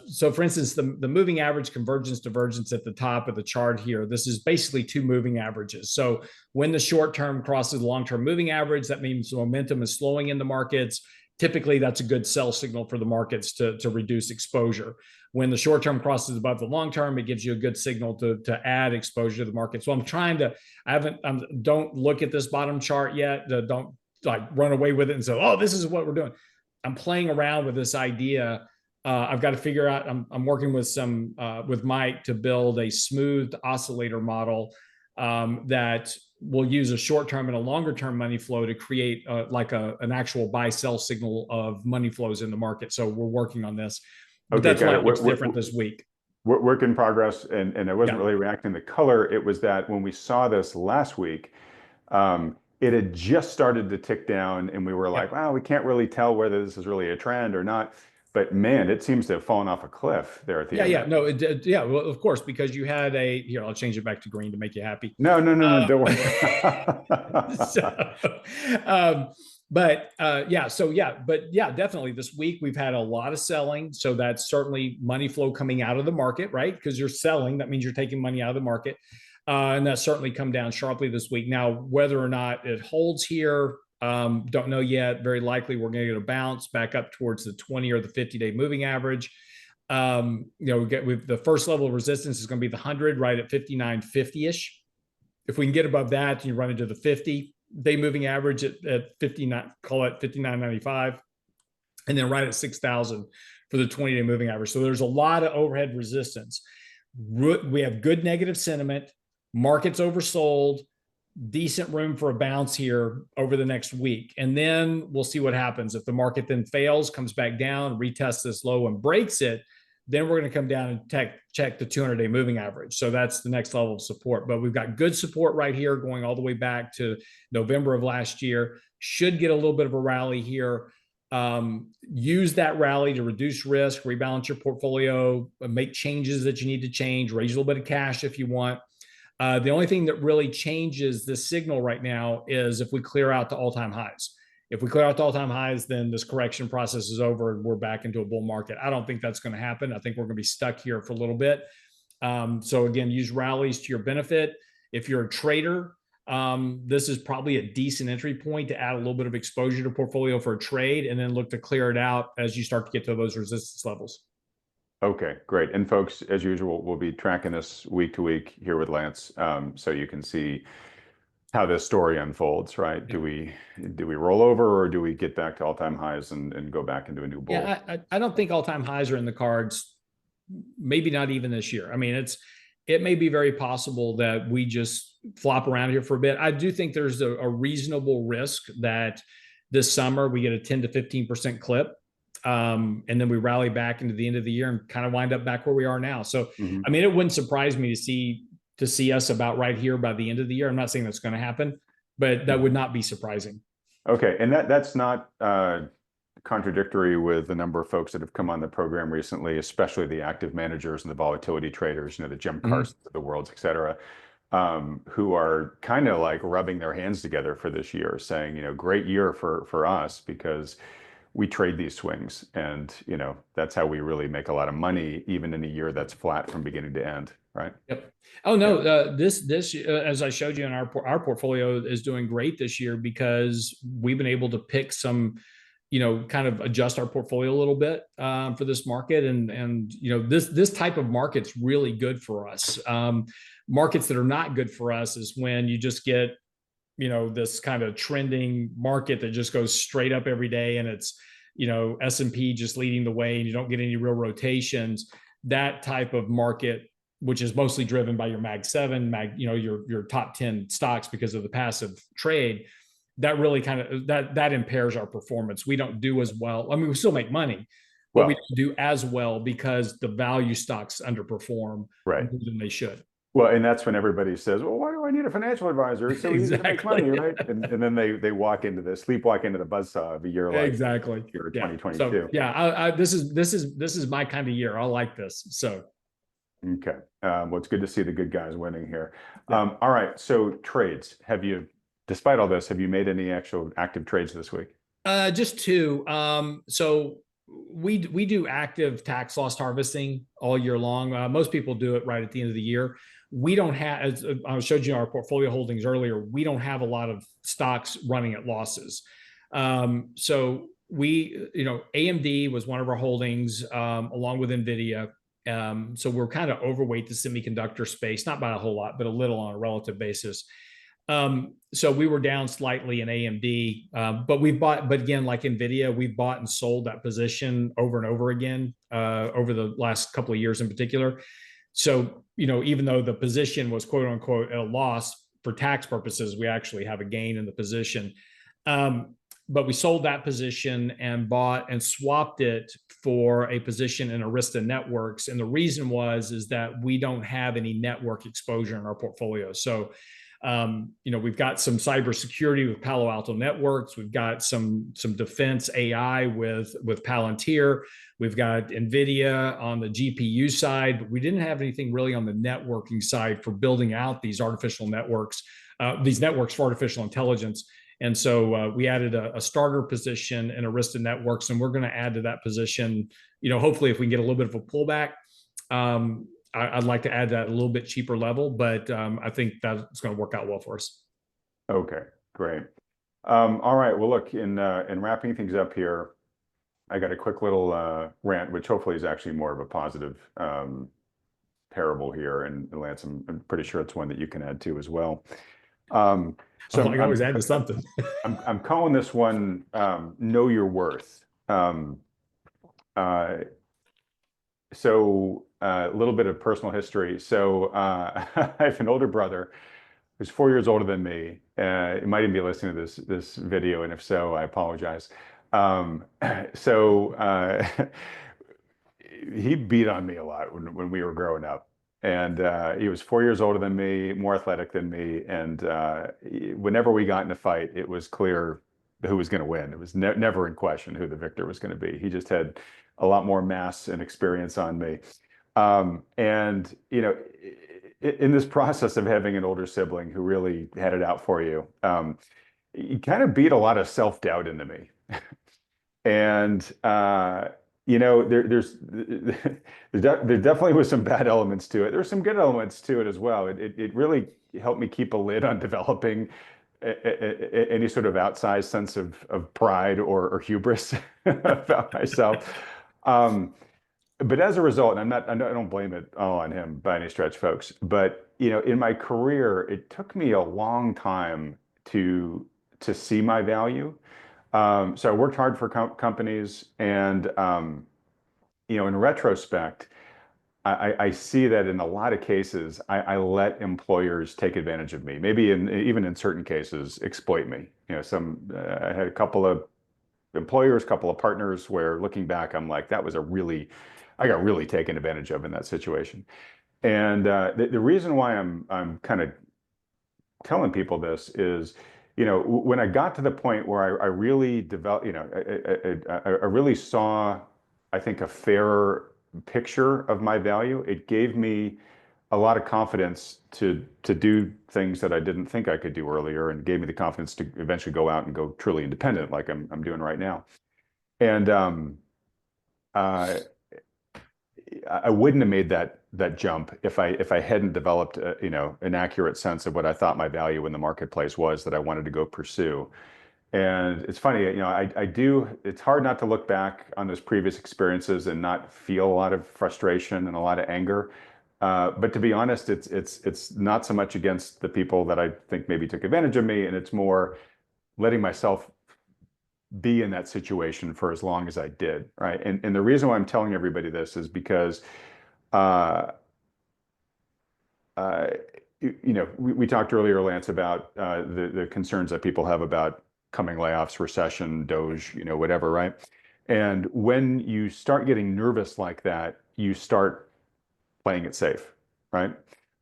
[SPEAKER 1] So for instance, the moving average convergence divergence at the top of the chart here, this is basically two moving averages. So when the short term crosses the long term moving average, that means the momentum is slowing in the markets. Typically, that's a good sell signal for the markets to reduce exposure. When the short term crosses above the long term, it gives you a good signal to add exposure to the market. So don't look at this bottom chart yet. Don't like run away with it and say, oh, this is what we're doing. I'm playing around with this idea. I've got to figure out, I'm working with Mike to build a smooth oscillator model that will use a short-term and a longer-term money flow to create an actual buy-sell signal of money flows in the market. So we're working on this. But that's why it looks different this week.
[SPEAKER 2] Work in progress, and I wasn't really reacting to color. It was that when we saw this last week, it had just started to tick down, and we were like, wow, we can't really tell whether this is really a trend or not. But man, it seems to have fallen off a cliff there at the end.
[SPEAKER 1] Yeah, no, it did. Yeah, well, of course, because you had here, I'll change it back to green to make you happy.
[SPEAKER 2] No, don't worry.
[SPEAKER 1] But definitely this week we've had a lot of selling. So that's certainly money flow coming out of the market, right? Because you're selling, that means you're taking money out of the market. And that's certainly come down sharply this week. Now, whether or not it holds here, don't know yet. Very likely we're going to get a bounce back up towards the 20 or the 50-day moving average. The first level of resistance is going to be the 100 right at 59.50-ish. If we can get above that, you run into the 50-day moving average at 59, call it 59.95, and then right at 6,000 for the 20-day moving average. So there's a lot of overhead resistance. We have good negative sentiment, market's oversold, decent room for a bounce here over the next week. And then we'll see what happens. If the market then fails, comes back down, retests this low and breaks it, then we're going to come down and check the 200-day moving average. So that's the next level of support. But we've got good support right here going all the way back to November of last year. Should get a little bit of a rally here. Use that rally to reduce risk, rebalance your portfolio, make changes that you need to change, raise a little bit of cash if you want. The only thing that really changes this signal right now is if we clear out to all-time highs. If we clear out to all-time highs, then this correction process is over and we're back into a bull market. I don't think that's going to happen. I think we're going to be stuck here for a little bit. So again, use rallies to your benefit. If you're a trader, this is probably a decent entry point to add a little bit of exposure to portfolio for a trade, and then look to clear it out as you start to get to those resistance levels.
[SPEAKER 2] Okay, great. And folks, as usual, we'll be tracking this week to week here with Lance, so you can see how this story unfolds, right? Yeah. Do we roll over, or do we get back to all-time highs and go back into a new bull?
[SPEAKER 1] Yeah, I don't think all-time highs are in the cards. Maybe not even this year. I mean, it may be very possible that we just flop around here for a bit. I do think there's a reasonable risk that this summer we get a 10 to 15% clip. And then we rally back into the end of the year and kind of wind up back where we are now. So, I mean, it wouldn't surprise me to see us about right here by the end of the year. I'm not saying that's going to happen, but that would not be surprising.
[SPEAKER 2] Okay, and that's not contradictory with the number of folks that have come on the program recently, especially the active managers and the volatility traders, the Jim Carsons of the world, et cetera, who are kind of like rubbing their hands together for this year, saying, great year for us because we trade these swings, and that's how we really make a lot of money, even in a year that's flat from beginning to end, right?
[SPEAKER 1] Yep. Oh no, this as I showed you in our portfolio is doing great this year because we've been able to pick some, kind of adjust our portfolio a little bit for this market, and this type of market's really good for us. Markets that are not good for us is when you just get this kind of trending market that just goes straight up every day, and it's S&P just leading the way, and you don't get any real rotations. That type of market, which is mostly driven by your Mag 7, your top 10 stocks because of the passive trade, that really kind of that impairs our performance. We don't do as well. I mean, we still make money, but we don't do as well because the value stocks underperform more than they should.
[SPEAKER 2] Well, and that's when everybody says, well, why do I need a financial advisor? It's so easy to make money, right? And then they sleepwalk into the buzzsaw of a year like year 2022.
[SPEAKER 1] So, this is my kind of year. I like this. So
[SPEAKER 2] okay. Well, it's good to see the good guys winning here. All right. So trades, despite all this, have you made any actual active trades this week?
[SPEAKER 1] Just two. So we do active tax loss harvesting all year long. Most people do it right at the end of the year. We don't have, as I showed you our portfolio holdings earlier, we don't have a lot of stocks running at losses. So AMD was one of our holdings, along with Nvidia. So we're kind of overweight the semiconductor space, not by a whole lot, but a little on a relative basis. So we were down slightly in AMD, but again, like Nvidia, we've bought and sold that position over and over again, over the last couple of years in particular. So, even though the position was quote unquote at a loss for tax purposes, we actually have a gain in the position. But we sold that position and bought and swapped it for a position in Arista Networks. And the reason is that we don't have any network exposure in our portfolio. So, we've got some cybersecurity with Palo Alto Networks. We've got some defense AI with Palantir. We've got Nvidia on the GPU side, but we didn't have anything really on the networking side for building out these artificial networks, these networks for artificial intelligence. And so we added a starter position in Arista Networks, and we're going to add to that position. Hopefully, if we can get a little bit of a pullback, I'd like to add that a little bit cheaper level, but I think that's going to work out well for us.
[SPEAKER 2] Okay, great. All right. Well, look, in wrapping things up here, I got a quick little rant, which hopefully is actually more of a positive parable here. And Lance, I'm pretty sure it's one that you can add to as well.
[SPEAKER 1] So I can always add to something.
[SPEAKER 2] I'm calling this one "Know Your Worth." So a little bit of personal history. So I have an older brother who's 4 years older than me. He might even be listening to this video, and if so, I apologize. So he beat on me a lot when we were growing up. And he was 4 years older than me, more athletic than me. And whenever we got in a fight, it was clear who was going to win. It was never in question who the victor was going to be. He just had a lot more mass and experience on me. And, in this process of having an older sibling who really had it out for you, he kind of beat a lot of self-doubt into me. And, there definitely was some bad elements to it. There's some good elements to it as well. It really helped me keep a lid on developing any sort of outsized sense of pride or hubris about myself. But as a result, and I don't blame it all on him by any stretch, folks. But in my career, it took me a long time to see my value. So I worked hard for companies, and in retrospect, I see that in a lot of cases, I let employers take advantage of me. Maybe even in certain cases, exploit me. I had a couple of employers, couple of partners where, looking back, I'm like, I got really taken advantage of in that situation. And the reason why I'm kind of telling people this is, when I got to the point where I really developed, I really saw, I think, a fairer picture of my value. It gave me a lot of confidence to do things that I didn't think I could do earlier, and gave me the confidence to eventually go out and go truly independent, like I'm doing right now. And I wouldn't have made that jump if I hadn't developed an accurate sense of what I thought my value in the marketplace was that I wanted to go pursue. And it's funny, it's hard not to look back on those previous experiences and not feel a lot of frustration and a lot of anger. But to be honest, it's not so much against the people that I think maybe took advantage of me, and it's more letting myself be in that situation for as long as I did, right? And the reason why I'm telling everybody this is because, we talked earlier, Lance, about the concerns that people have about coming layoffs, recession, DOGE, whatever, right? And when you start getting nervous like that, you start playing it safe, right?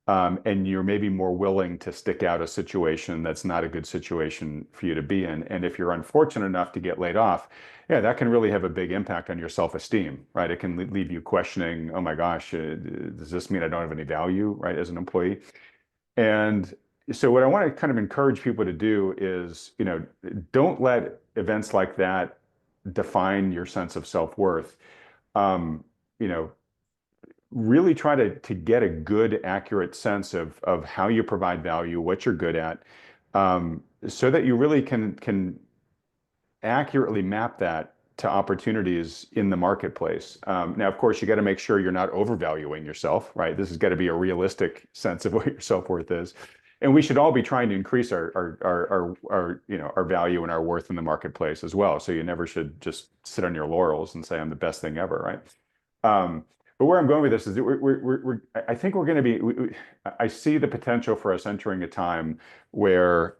[SPEAKER 2] And you're maybe more willing to stick out a situation that's not a good situation for you to be in. And if you're unfortunate enough to get laid off, yeah, that can really have a big impact on your self-esteem, right? It can leave you questioning, oh my gosh, does this mean I don't have any value, right, as an employee? And so what I want to kind of encourage people to do is, don't let events like that define your sense of self-worth. Um, you know, really try to get a good, accurate sense of how you provide value, what you're good at, so that you really can accurately map that to opportunities in the marketplace. Now, of course, you got to make sure you're not overvaluing yourself, right? This has got to be a realistic sense of what your self-worth is. And we should all be trying to increase our value and our worth in the marketplace as well. So you never should just sit on your laurels and say, I'm the best thing ever, right? But where I'm going with this is that I think we're going to be, I see the potential for us entering a time where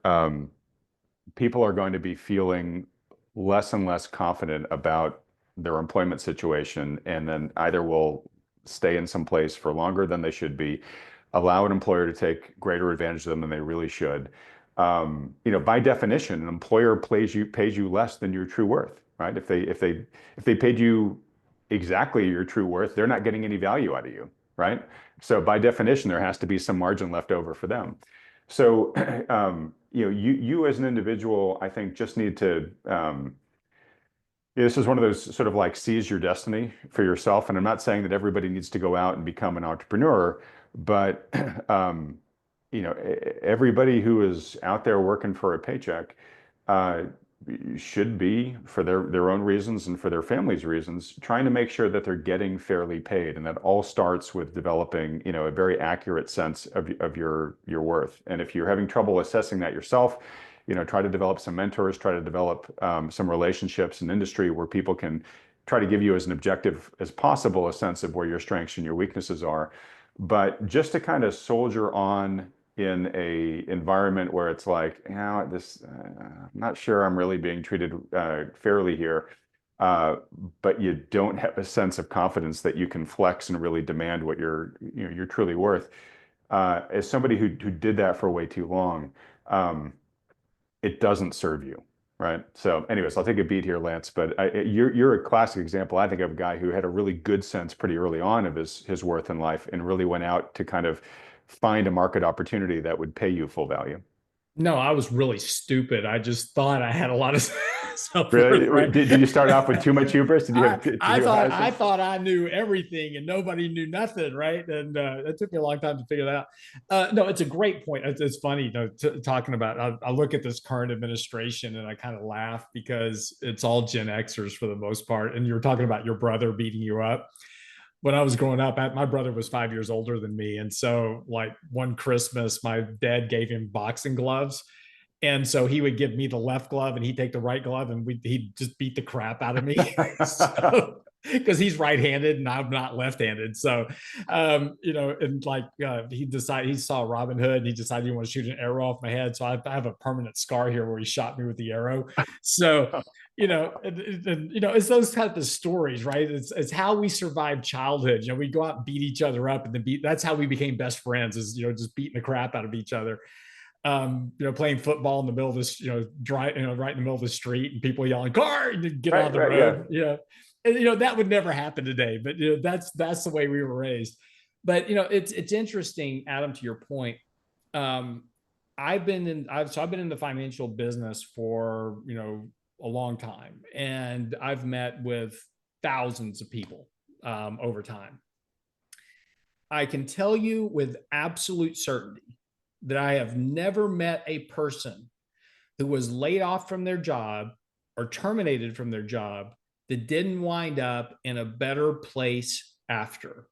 [SPEAKER 2] people are going to be feeling less and less confident about their employment situation, and then either will stay in some place for longer than they should be, allow an employer to take greater advantage of them than they really should. By definition, an employer pays you less than your true worth, right? If they paid you exactly your true worth, they're not getting any value out of you, right? So by definition, there has to be some margin left over for them. So, you as an individual, I think, just need to, this is one of those sort of like seize your destiny for yourself. And I'm not saying that everybody needs to go out and become an entrepreneur, but everybody who is out there working for a paycheck uh, should be, for their own reasons and for their family's reasons, trying to make sure that they're getting fairly paid. And that all starts with developing, a very accurate sense of your worth. And if you're having trouble assessing that yourself, try to develop some mentors, try to develop some relationships in industry where people can try to give you as an objective as possible a sense of where your strengths and your weaknesses are. But just to kind of soldier on in a environment where it's like, I'm not sure I'm really being treated fairly here, but you don't have a sense of confidence that you can flex and really demand what you're truly worth. As somebody who did that for way too long, it doesn't serve you, right? So, anyways, I'll take a beat here, Lance. But you're a classic example, I think, of a guy who had a really good sense pretty early on of his worth in life, and really went out to kind of find a market opportunity that would pay you full value.
[SPEAKER 1] No, I was really stupid. I just thought I had a lot of self-worth,
[SPEAKER 2] Really?
[SPEAKER 1] right?
[SPEAKER 2] Did you start off with too much hubris? Did you have
[SPEAKER 1] I thought I knew everything and nobody knew nothing, right? And it took me a long time to figure that out. No, it's a great point. It's funny, talking about. I look at this current administration and I kind of laugh because it's all Gen Xers for the most part. And you were talking about your brother beating you up. When I was growing up, my brother was 5 years older than me. And so, like, one Christmas, my dad gave him boxing gloves. And so he would give me the left glove and he'd take the right glove and he'd just beat the crap out of me. So, because he's right-handed and I'm not left-handed. So, and like he saw Robin Hood and he decided he wanted to shoot an arrow off my head. So I have a permanent scar here where he shot me with the arrow. So, it's those type of stories, right? It's how we survived childhood. We go out and beat each other up, and that's how we became best friends, is just beating the crap out of each other. Playing football in the middle of this, right in the middle of the street, and people yelling "car" and get on the road. Yeah. And that would never happen today, but that's the way we were raised. But it's interesting, Adam, to your point. I've been in the financial business for a long time, and I've met with thousands of people over time. I can tell you with absolute certainty that I have never met a person who was laid off from their job or terminated from their job that didn't wind up in a better place after.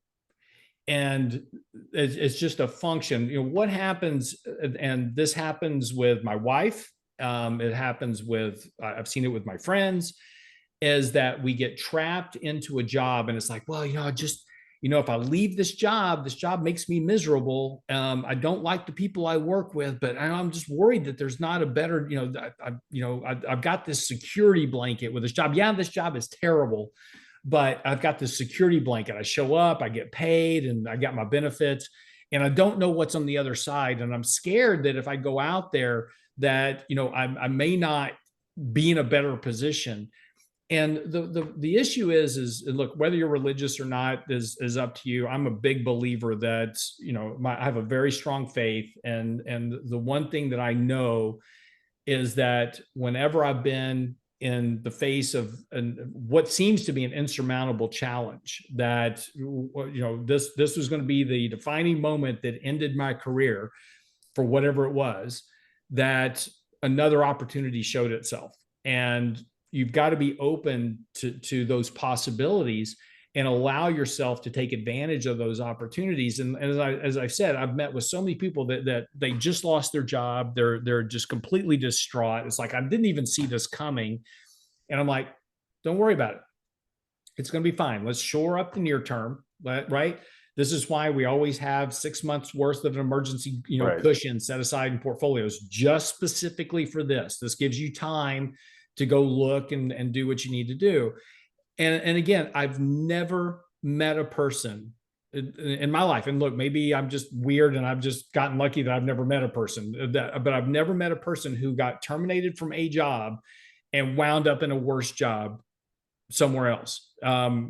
[SPEAKER 1] And it's just a function. What happens, and this happens with my wife. It happens with, I've seen it with my friends, is that we get trapped into a job and it's like, well, if I leave this job makes me miserable. I don't like the people I work with, but I'm just worried that there's not a better, I've got this security blanket with this job. Yeah, this job is terrible, but I've got this security blanket. I show up, I get paid, and I got my benefits, and I don't know what's on the other side. And I'm scared that if I go out there, that I may not be in a better position. And the issue is look, whether you're religious or not is up to you. I'm a big believer that I have a very strong faith, and the one thing that I know is that whenever I've been in the face of what seems to be an insurmountable challenge, that this was going to be the defining moment that ended my career for whatever it was, that another opportunity showed itself. And you've got to be open to those possibilities and allow yourself to take advantage of those opportunities. And as I said, I've met with so many people that they just lost their job. They're just completely distraught. It's like, I didn't even see this coming. And I'm like, don't worry about it. It's going to be fine. Let's shore up the near term, right? This is why we always have 6 months worth of an emergency, cushion set aside in portfolios, just specifically for this. This gives you time to go look and do what you need to do. And again, I've never met a person in my life. And look, maybe I'm just weird and I've just gotten lucky that I've never met a person but I've never met a person who got terminated from a job and wound up in a worse job somewhere else.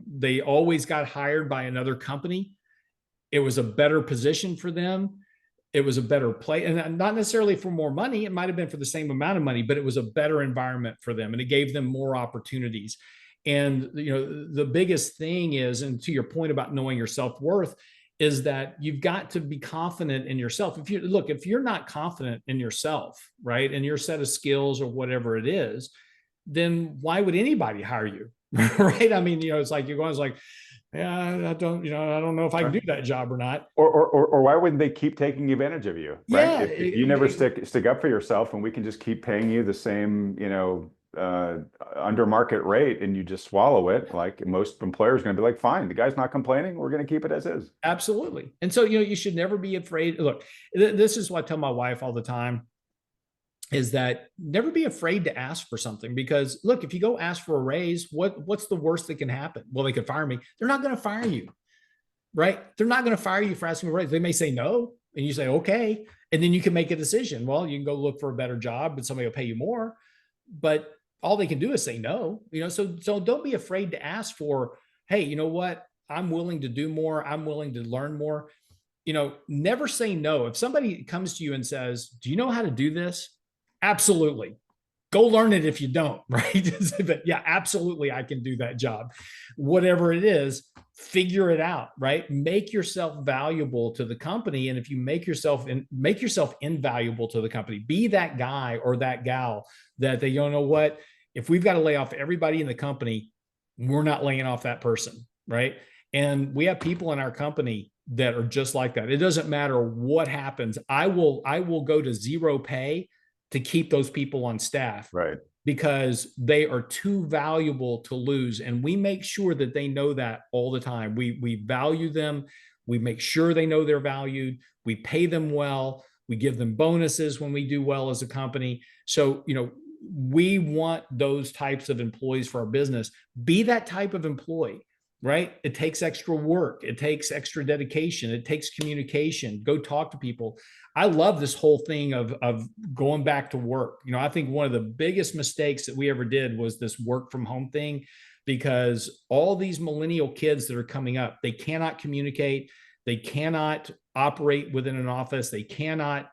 [SPEAKER 1] They always got hired by another company. It was a better position for them. it was a better play, and not necessarily for more money. It might have been for the same amount of money, but it was a better environment for them, and it gave them more opportunities. And the biggest thing is, and to your point about knowing your self-worth, is that you've got to be confident in yourself. If you're not confident in yourself, right, and your set of skills or whatever it is, then why would anybody hire you? Right? I mean, it's like you're going, it's like, yeah, I don't know if I can do that job or not.
[SPEAKER 2] Or why wouldn't they keep taking advantage of you, right?
[SPEAKER 1] Yeah,
[SPEAKER 2] If you never stick up for yourself, and we can just keep paying you the same, under market rate, and you just swallow it, like most employers are going to be like, fine, the guy's not complaining, we're going to keep it as is.
[SPEAKER 1] absolutely. And so, you should never be afraid. Look, this is what I tell my wife all the time, is that never be afraid to ask for something, because look, if you go ask for a raise, what's the worst that can happen? Well, they could fire me. They're not going to fire you, right? They're not going to fire you for asking for a raise. They may say no, and you say, okay. And then you can make a decision. Well, you can go look for a better job, but somebody will pay you more, but all they can do is say no, so don't be afraid to ask for, hey, you know what? I'm willing to do more. I'm willing to learn more. Never say no. If somebody comes to you and says, do you know how to do this? Absolutely. Go learn it if you don't, right? But yeah, absolutely, I can do that job. Whatever it is, figure it out, right? Make yourself valuable to the company. And if you make yourself invaluable to the company, be that guy or that gal that they don't know what, if we've got to lay off everybody in the company, we're not laying off that person, right? And we have people in our company that are just like that. It doesn't matter what happens. I will go to zero pay to keep those people on staff,
[SPEAKER 2] right?
[SPEAKER 1] Because they are too valuable to lose. And we make sure that they know that all the time. We value them. We make sure they know they're valued. We pay them well. We give them bonuses when we do well as a company. So, we want those types of employees for our business. Be that type of employee, right? It takes extra work. It takes extra dedication. It takes communication. Go talk to people. I love this whole thing of going back to work. I think one of the biggest mistakes that we ever did was this work from home thing, because all these millennial kids that are coming up, they cannot communicate. They cannot operate within an office. They cannot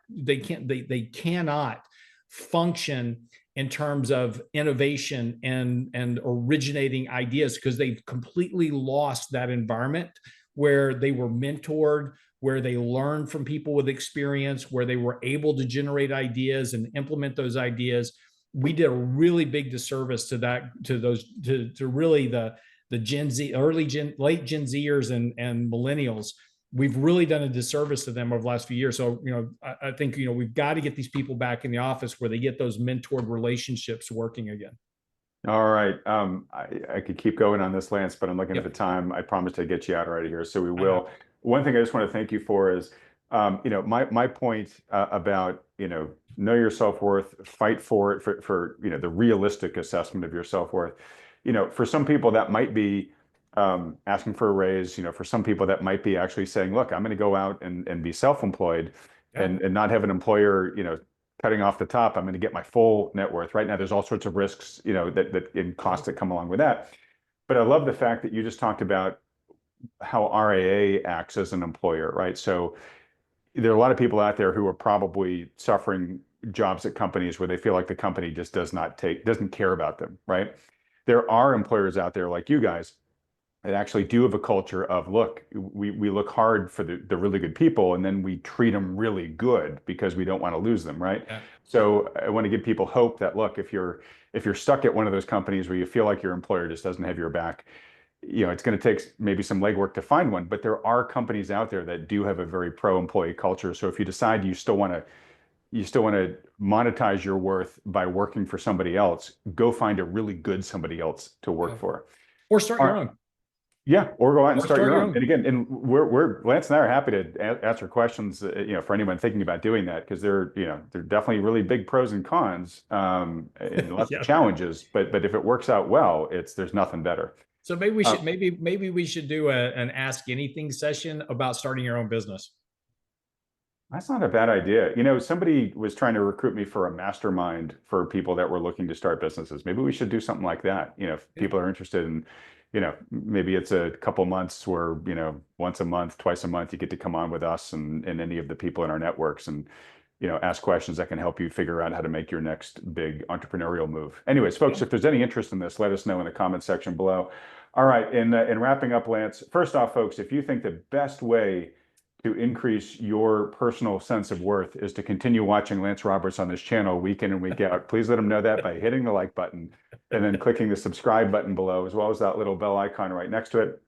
[SPEAKER 1] function in terms of innovation and originating ideas, because they've completely lost that environment where they were mentored, where they learned from people with experience, where they were able to generate ideas and implement those ideas. We did a really big disservice to really the Gen Z, late Gen Zers and millennials. We've really done a disservice to them over the last few years. So, I think, we've got to get these people back in the office where they get those mentored relationships working again.
[SPEAKER 2] All right. I could keep going on this, Lance, but I'm looking at the time. I promised to get you out right here, so we will. One thing I just want to thank you for is, my point about, know your self-worth, fight for it, for the realistic assessment of your self-worth. For some people that might be asking for a raise. For some people that might be actually saying, look, I'm going to go out and be self-employed and not have an employer, cutting off the top. I'm going to get my full net worth. Right now, there's all sorts of risks, that in costs that come along with that. But I love the fact that you just talked about how RAA acts as an employer, right? So there are a lot of people out there who are probably suffering jobs at companies where they feel like the company just doesn't care about them, right? There are employers out there like you guys that actually do have a culture of, look, we look hard for the really good people, and then we treat them really good because we don't want to lose them, right?
[SPEAKER 1] Yeah.
[SPEAKER 2] So I want to give people hope that, look, if you're stuck at one of those companies where you feel like your employer just doesn't have your back, it's going to take maybe some legwork to find one, but there are companies out there that do have a very pro-employee culture. So if you decide you still want to monetize your worth by working for somebody else, go find a really good somebody else to work for.
[SPEAKER 1] Or start your own.
[SPEAKER 2] Yeah, or go out and start your own. And again, we're Lance and I are happy to answer questions, for anyone thinking about doing that, because there are definitely really big pros and cons, and lots of challenges. But if it works out well, there's nothing better.
[SPEAKER 1] So maybe we should maybe we should do an Ask Anything session about starting your own business.
[SPEAKER 2] That's not a bad idea. You know, somebody was trying to recruit me for a mastermind for people that were looking to start businesses. Maybe we should do something like that. You know, if
[SPEAKER 1] Yeah.
[SPEAKER 2] people are interested in, you know, maybe it's a couple months where, you know, once a month, twice a month, you get to come on with us and any of the people in our networks and, you know, ask questions that can help you figure out how to make your next big entrepreneurial move. Anyways, folks,
[SPEAKER 1] Yeah.
[SPEAKER 2] if there's any interest in this, let us know in the comment section below. All right, in wrapping up, Lance, first off, folks, if you think the best way to increase your personal sense of worth is to continue watching Lance Roberts on this channel week in and week out, please let him know that by hitting the like button and then clicking the subscribe button below, as well as that little bell icon right next to it.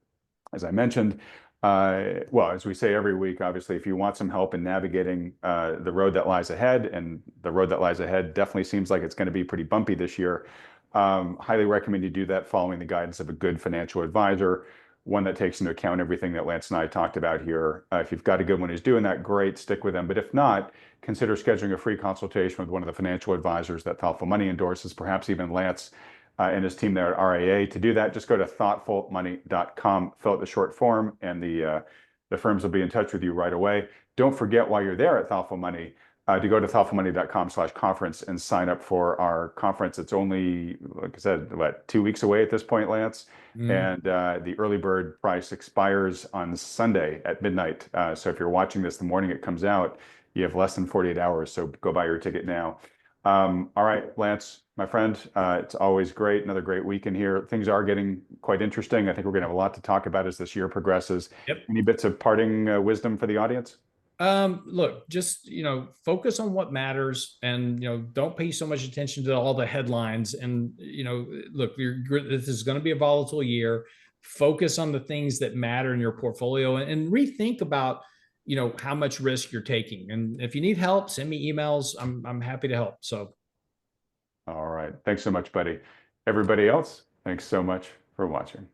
[SPEAKER 2] As I mentioned, well, as we say every week, obviously, if you want some help in navigating the road that lies ahead, and the road that lies ahead definitely seems like it's going to be pretty bumpy this year, highly recommend you do that following the guidance of a good financial advisor, one that takes into account everything that Lance and I talked about here. If you've got a good one who's doing that, great, stick with them. But if not, consider scheduling a free consultation with one of the financial advisors that Thoughtful Money endorses, perhaps even Lance and his team there at RAA. To do that, just go to thoughtfulmoney.com, fill out the short form, and the firms will be in touch with you right away. Don't forget, while you're there at Thoughtful Money, to go to thoughtfulmoney.com/conference and sign up for our conference. It's only, like I said, what, 2 weeks away at this point, Lance?
[SPEAKER 1] Mm.
[SPEAKER 2] And the early bird price expires on Sunday at midnight. So if you're watching this the morning it comes out, you have less than 48 hours. So go buy your ticket now. All right, Lance, my friend, it's always great. Another great weekend here. Things are getting quite interesting. I think we're going to have a lot to talk about as this year progresses.
[SPEAKER 1] Yep.
[SPEAKER 2] Any bits of parting wisdom for the audience?
[SPEAKER 1] Look, just, focus on what matters and, don't pay so much attention to all the headlines. And, look, this is going to be a volatile year. Focus on the things that matter in your portfolio and rethink about, how much risk you're taking. And if you need help, send me emails. I'm happy to help. So.
[SPEAKER 2] All right. Thanks so much, buddy. Everybody else, thanks so much for watching.